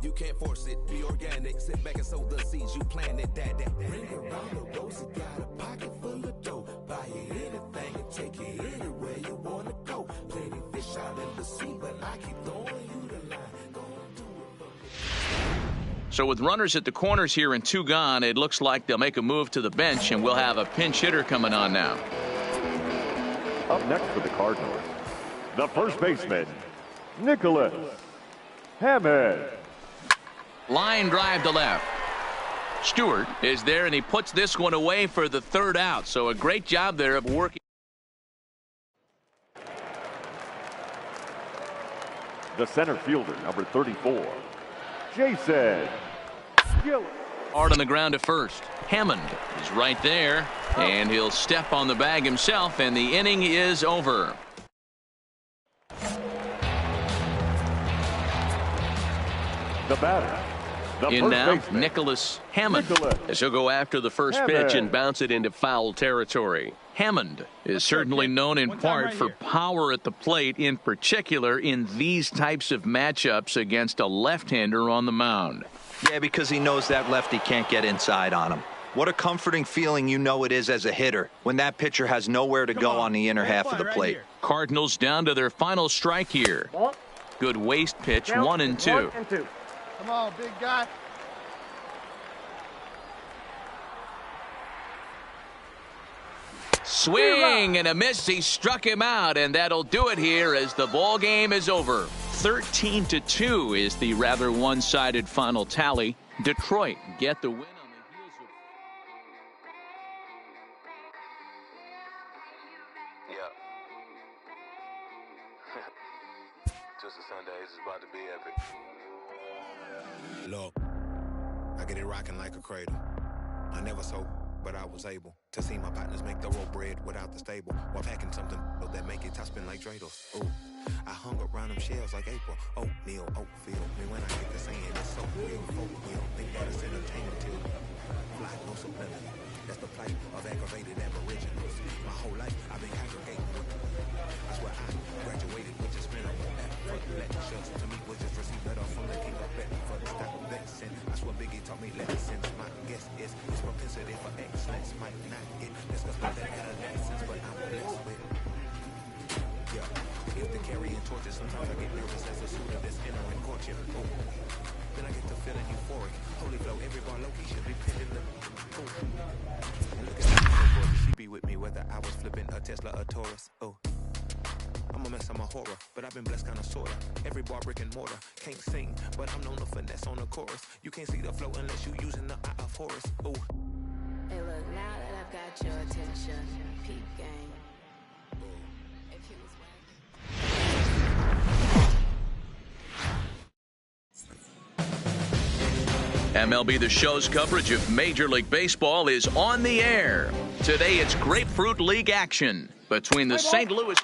You can't force it, be organic. Sit back and sow the seeds you planted. That. Ring around the rosy, got a pocket full of dough. Buy it anything and take it anywhere you wanna go. Plenty fish out in the sea, but I keep throwing you the line. Gonna do it for me. So with runners at the corners here and 2 gone, it looks like they'll make a move to the bench, and we'll have a pinch hitter coming on now. Up next for the Cardinals, the first baseman, Nicholas Hammond. Line drive to left. Stewart is there, and he puts this one away for the 3rd out. So a great job there of working. The center fielder, number 34, Jason Gillis. Hard on the ground at first. Hammond is right there, and he'll step on the bag himself, and the inning is over. The batter, the in first now, baseman, Nicholas Hammond. As he'll go after the first pitch and bounce it into foul territory. Hammond is certainly known in part for power at the plate, in particular in these types of matchups against a left-hander on the mound. Yeah, because he knows that lefty can't get inside on him. What a comforting feeling you know it is as a hitter when that pitcher has nowhere to go on the inner half of the plate. Cardinals down to their final strike here. Good waist pitch, 1-2. Come on, big guy. Swing and a miss. He struck him out, and that'll do it here as the ball game is over. 13-2 is the rather one-sided final tally. Detroit get the win on the heels of... Yeah. Twisted Sundays is about to be epic. Look, I get it rocking like a cradle. I never sold, but I was able to see my partners make the roll bread without the stable while packing something that make it top spin like dreidels. Ooh, I hung around them shells like April. Oatmeal, oatfield. Me when I get to saying it's so real. Oatmeal, think that it's entertainment too. Fly, no subliminal. That's the plight of aggravated aboriginals. My whole life I've been congregating with them. That's where I graduated with just minimal effort. Lectures to me was just receive letter from the king of Bedford. Stop vexing. That's what Biggie taught me lessons. My guess is his propensity for excellence might not get discussed by the adolescents, but I'm blessed with. Yeah, if the carrying torches, sometimes I get nervous as a suitor that's entering courtship. Oh, then I get to feeling euphoric. Holy flow, every bar low-key should be pitching the. Oh, and look at that, she be with me whether I was flipping a Tesla or Taurus. Oh, I'm a mess, I'm a horror, but I've been blessed kinda sorta. Every bar brick and mortar, can't sing, but I'm known to finesse on the chorus. You can't see the flow unless you using the eye of Horus. Oh. Hey look, now that I've got your attention, peep game. If you was MLB The Show's coverage of Major League Baseball is on the air. Today it's Grapefruit League action between the St. Louis...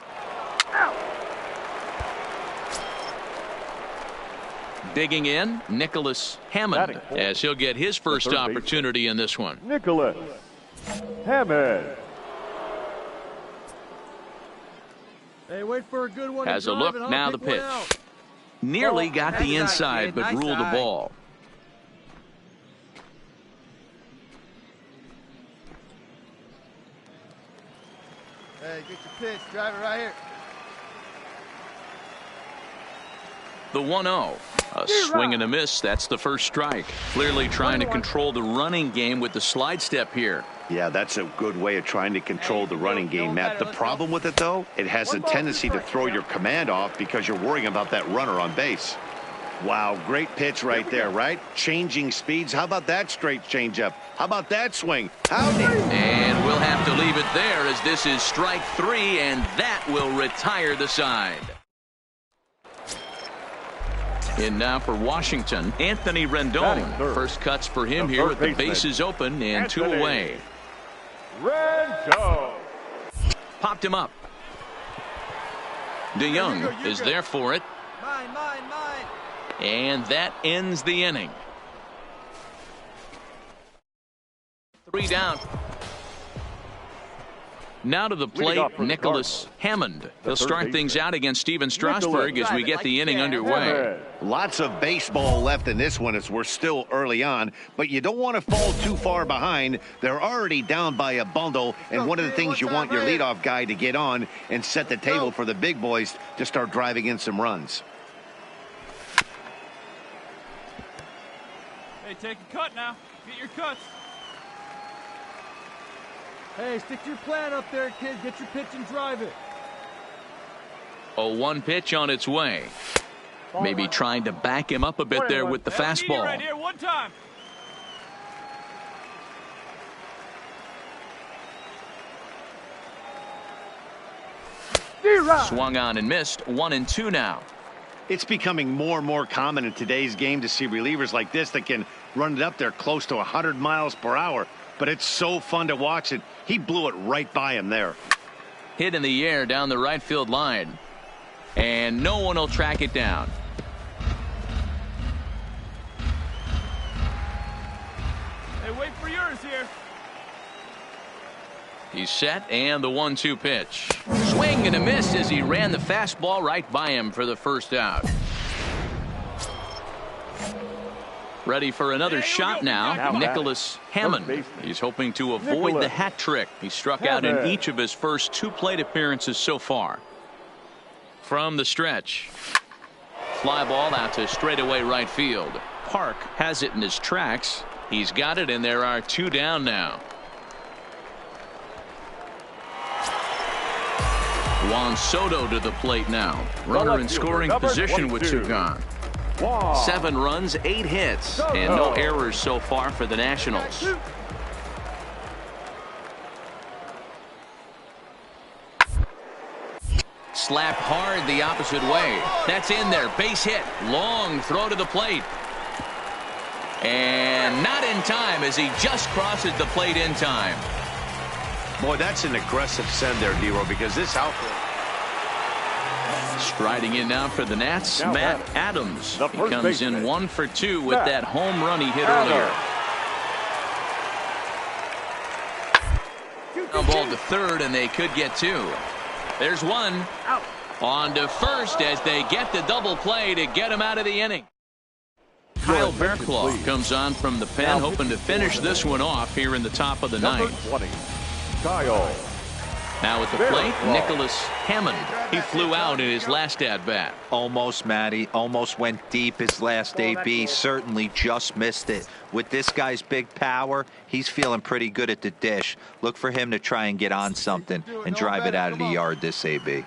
Digging in, Nicholas Hammond, as he'll get his first opportunity in this one. Nicholas Hammond. Hey, wait for a good one. Has a look, now the pitch. Nearly got the inside, but ruled the ball. Hey, get your pitch. Drive it right here. The 1-0. A swing and a miss. That's the first strike. Clearly trying to control the running game with the slide step here. Yeah, that's a good way of trying to control the running game, Matt. The problem with it, though, it has a tendency to throw your command off because you're worrying about that runner on base. Wow, great pitch right there, right? Changing speeds. How about that straight changeup? How about that swing? Howdy. And we'll have to leave it there as this is strike 3, and that will retire the side. In now for Washington, Anthony Rendon. First cuts for him here with the bases open and 2 away. Rendon. Popped him up. DeYoung is there for it. Mine. And that ends the inning. 3 down. Now to the plate, Nicholas Hammond. He'll start things out against Steven Strasburg as we get the inning underway. Lots of baseball left in this one as we're still early on, but you don't want to fall too far behind. They're already down by a bundle, and one of the things you want your leadoff guy to get on and set the table for the big boys to start driving in some runs. Hey, take a cut now. Get your cuts. Hey, stick to your plan up there, kid. Get your pitch and drive it. A 1 pitch on its way. Maybe trying to back him up a bit there with the fastball. Right here, 1 time. Swung on and missed. 1-2 now. It's becoming more and more common in today's game to see relievers like this that can run it up there close to 100 miles per hour. But it's so fun to watch it. He blew it right by him there. Hit in the air down the right field line. And no one will track it down. Hey, wait for yours here. He's set, and the 1-2 pitch. Swing and a miss as he ran the fastball right by him for the first out. Ready for another shot now, Nicholas Hammond. He's hoping to avoid the hat trick. He struck out in each of his first 2 plate appearances so far. From the stretch. Fly ball out to straightaway right field. Park has it in his tracks. He's got it, and there are 2 down now. Juan Soto to the plate now. Runner in scoring position with 2 gone. 7 runs, 8 hits, and no errors so far for the Nationals. Slapped hard the opposite way. That's in there. Base hit. Long throw to the plate. And not in time as he just crosses the plate in time. Boy, that's an aggressive send there, D-Row, because this outfield. Striding in now for the Nats, Matt Adams. He comes in 1 for 2 with that home run he hit earlier. A ball to third, and they could get 2. There's 1. On to first as they get the double play to get him out of the inning. Kyle Bearclaw comes on from the pen, hoping to finish this one off here in the top of the 9th. 20, Kyle. Now at the plate, Nicholas Hammond. He flew out in his last at-bat. Almost, Matty. Almost went deep his last AB. Certainly just missed it. With this guy's big power, he's feeling pretty good at the dish. Look for him to try and get on something and drive it out of the yard this AB.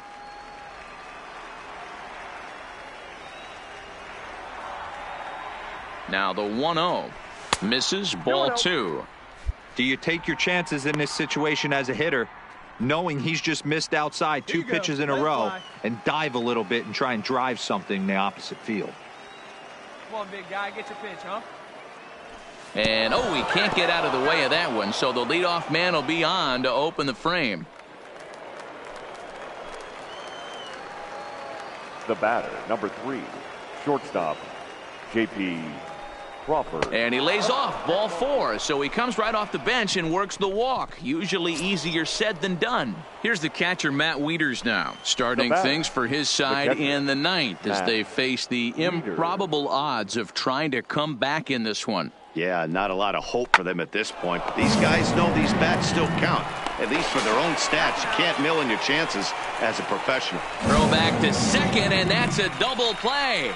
Now the 1-0. Misses, ball 2. Do you take your chances in this situation as a hitter, knowing he's just missed outside 2 pitches in a row, and dive a little bit and try and drive something in the opposite field? Come on, big guy, get your pitch, huh? And he can't get out of the way of that one, so the leadoff man will be on to open the frame. The batter, number 3, shortstop, J.P. Crawford. And he lays off, ball 4, so he comes right off the bench and works the walk. Usually easier said than done. Here's the catcher, Matt Wieters, now starting things for his side in the 9th as they face the improbable odds of trying to come back in this one. Yeah, not a lot of hope for them at this point, but these guys know these bats still count, at least for their own stats. You can't mill in your chances as a professional. Throw back to second, and that's a double play.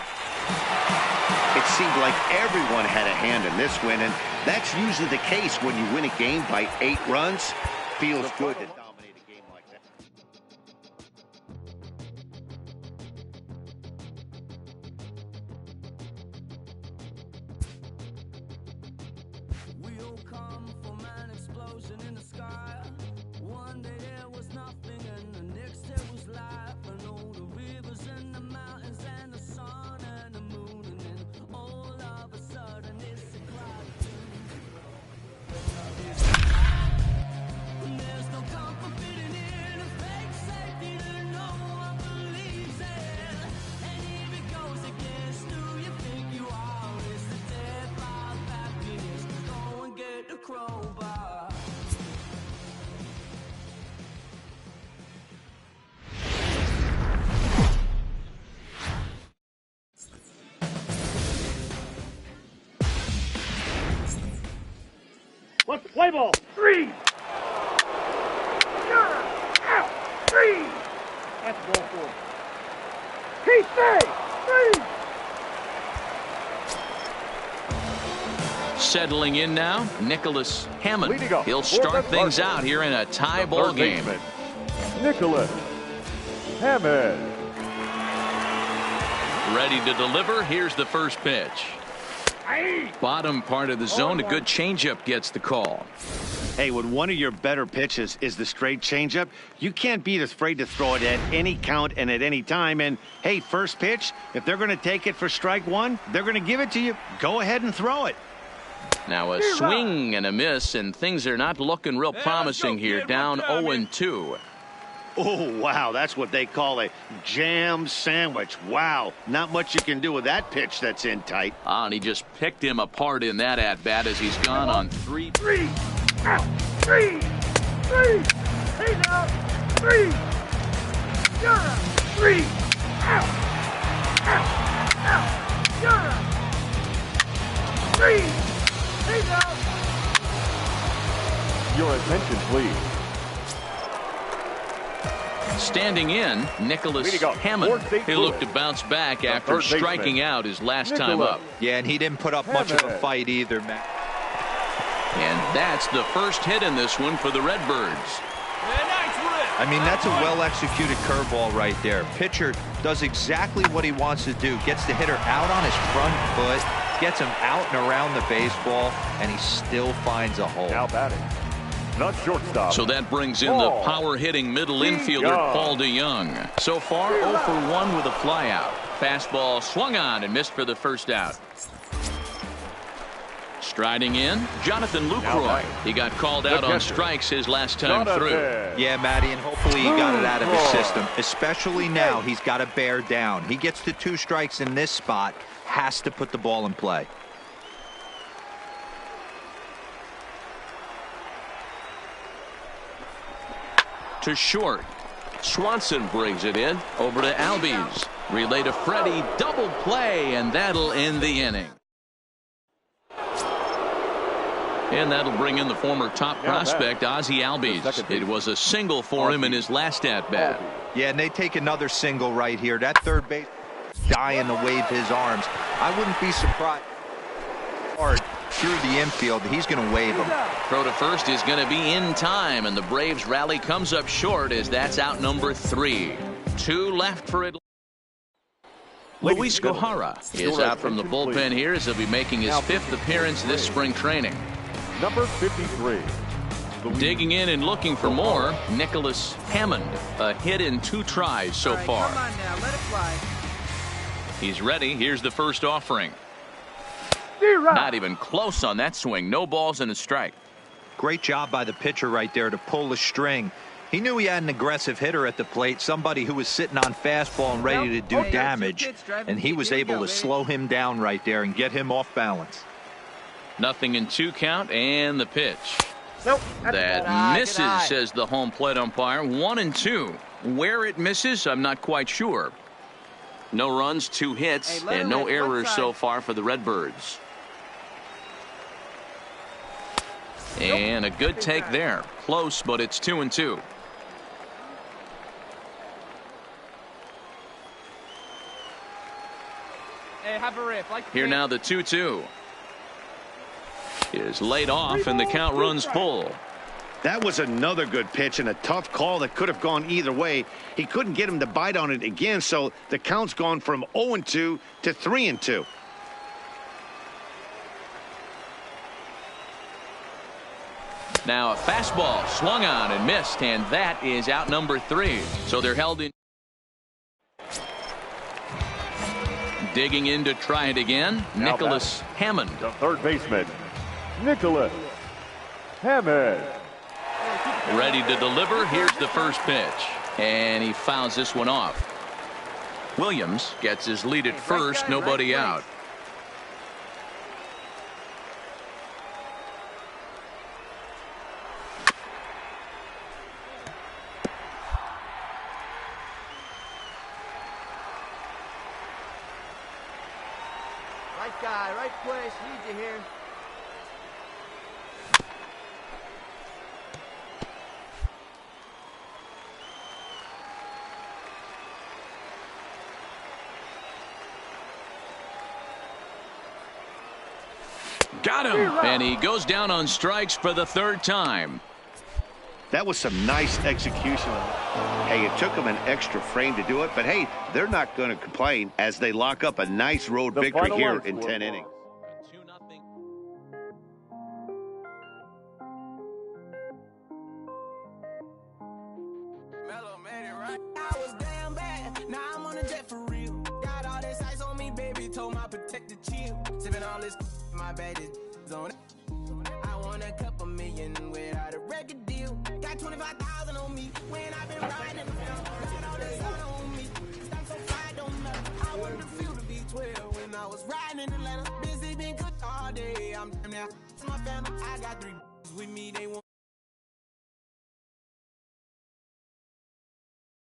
It seemed like everyone had a hand in this win, and that's usually the case when you win a game by 8 runs. Feels good to dominate a game like that. We'll come from an explosion in the sky. One day there was nothing, and the next there was life. And all the rivers and the mountains and the sun and the moon. All of a sudden it's a cloud. There's no comfort fitting in a fake safety that no one believes in. And if it goes against who you think you are, it's the death of happiness. Go and get the crowbar. What's the play ball? 3. Out. 3. That's ball 4. Keep stay. 3. Settling in now, Nicholas Hammond. He'll start things out here in a tie ball game. Nicholas Hammond. Ready to deliver. Here's the first pitch. Bottom part of the zone, a good changeup gets the call. Hey, when one of your better pitches is the straight changeup, you can't be afraid to throw it at any count and at any time. And, hey, first pitch, if they're going to take it for strike 1, they're going to give it to you. Go ahead and throw it. Now a swing and a miss, and things are not looking real promising here. Down 0-2. Oh, wow, that's what they call a jam sandwich. Wow, not much you can do with that pitch that's in tight. And he just picked him apart in that at-bat as he's gone on 3. 3. Out. 3. 3. He's out. 3. You're out. 3. Out. Out. Out. You're out. 3. He's out. Your attention, please. Standing in, Nicholas Hammond. He looked to bounce back after striking out his last time up. Yeah, and he didn't put up much of a fight either, Matt. And that's the first hit in this one for the Redbirds. Nice rip. I mean, that's a well-executed curveball right there. Pitcher does exactly what he wants to do. Gets the hitter out on his front foot, gets him out and around the baseball, and he still finds a hole. Now batting, not shortstop. So that brings in the power-hitting middle infielder, Paul DeYoung. So far, 0 for 1 with a flyout. Fastball swung on and missed for the first out. Striding in, Jonathan Lucroy. He got called out on strikes his last time through. Yeah, Matty, and hopefully he got it out of his system. Especially now, he's got to bear down. He gets to 2 strikes in this spot, has to put the ball in play. To short. Swanson brings it in. Over to Albies. Relay to Freddie. Double play, and that'll end the inning. And that'll bring in the former top prospect, Ozzie Albies. It was a single for him in his last at-bat. Yeah, and they take another single right here. That third base dying to wave his arms. I wouldn't be surprised. Hard through the infield, he's going to wave him. Throw to first is going to be in time, and the Braves rally comes up short as that's out number 3. 2 left for it. Luis Gohara is out from the bullpen here as he'll be making his 5th appearance this spring training. Number 53. Digging in and looking for more, Nicholas Hammond. A hit in 2 tries so far. Come on now, let it fly. He's ready. Here's the first offering. Not even close on that swing. No balls and a strike. Great job by the pitcher right there to pull the string. He knew he had an aggressive hitter at the plate, somebody who was sitting on fastball and ready to do damage, and he was able to slow him down right there and get him off balance. Nothing in 2 count, and the pitch. That misses, says the home plate umpire. 1-2. Where it misses, I'm not quite sure. No runs, 2 hits, and no errors so far for the Redbirds. And a good take there. Close, but it's 2-2. Hey, have a rip. Like Here now the 2-2. Is laid off, and the count runs full. That was another good pitch and a tough call that could have gone either way. He couldn't get him to bite on it again, so the count's gone from 0-2 to 3-2. Now a fastball swung on and missed, and that is out number 3. So they're held in. Digging in to try it again, Nicholas Hammond. The third baseman, Nicholas Hammond. Ready to deliver. Here's the first pitch, and he fouls this one off. Williams gets his lead at first, nobody out. Right guy, right place. Need you here. Got him, and he goes down on strikes for the 3rd time. That was some nice execution. Hey, it took them an extra frame to do it, but hey, they're not going to complain as they lock up a nice road victory here in 10 innings. I was damn bad, now I'm on a jet for real. Got all this ice on me, baby, told my protector chill. Sipping all this, my bad is on it. I want a couple million without a record deal. Got 25,000 on me when I've been riding around. Got all this on me, I'm so fly, don't matter. I wanted to feel the V12 when I was riding in Atlanta. Busy been good all day, I'm down now. To my family, I got 3 with me, they want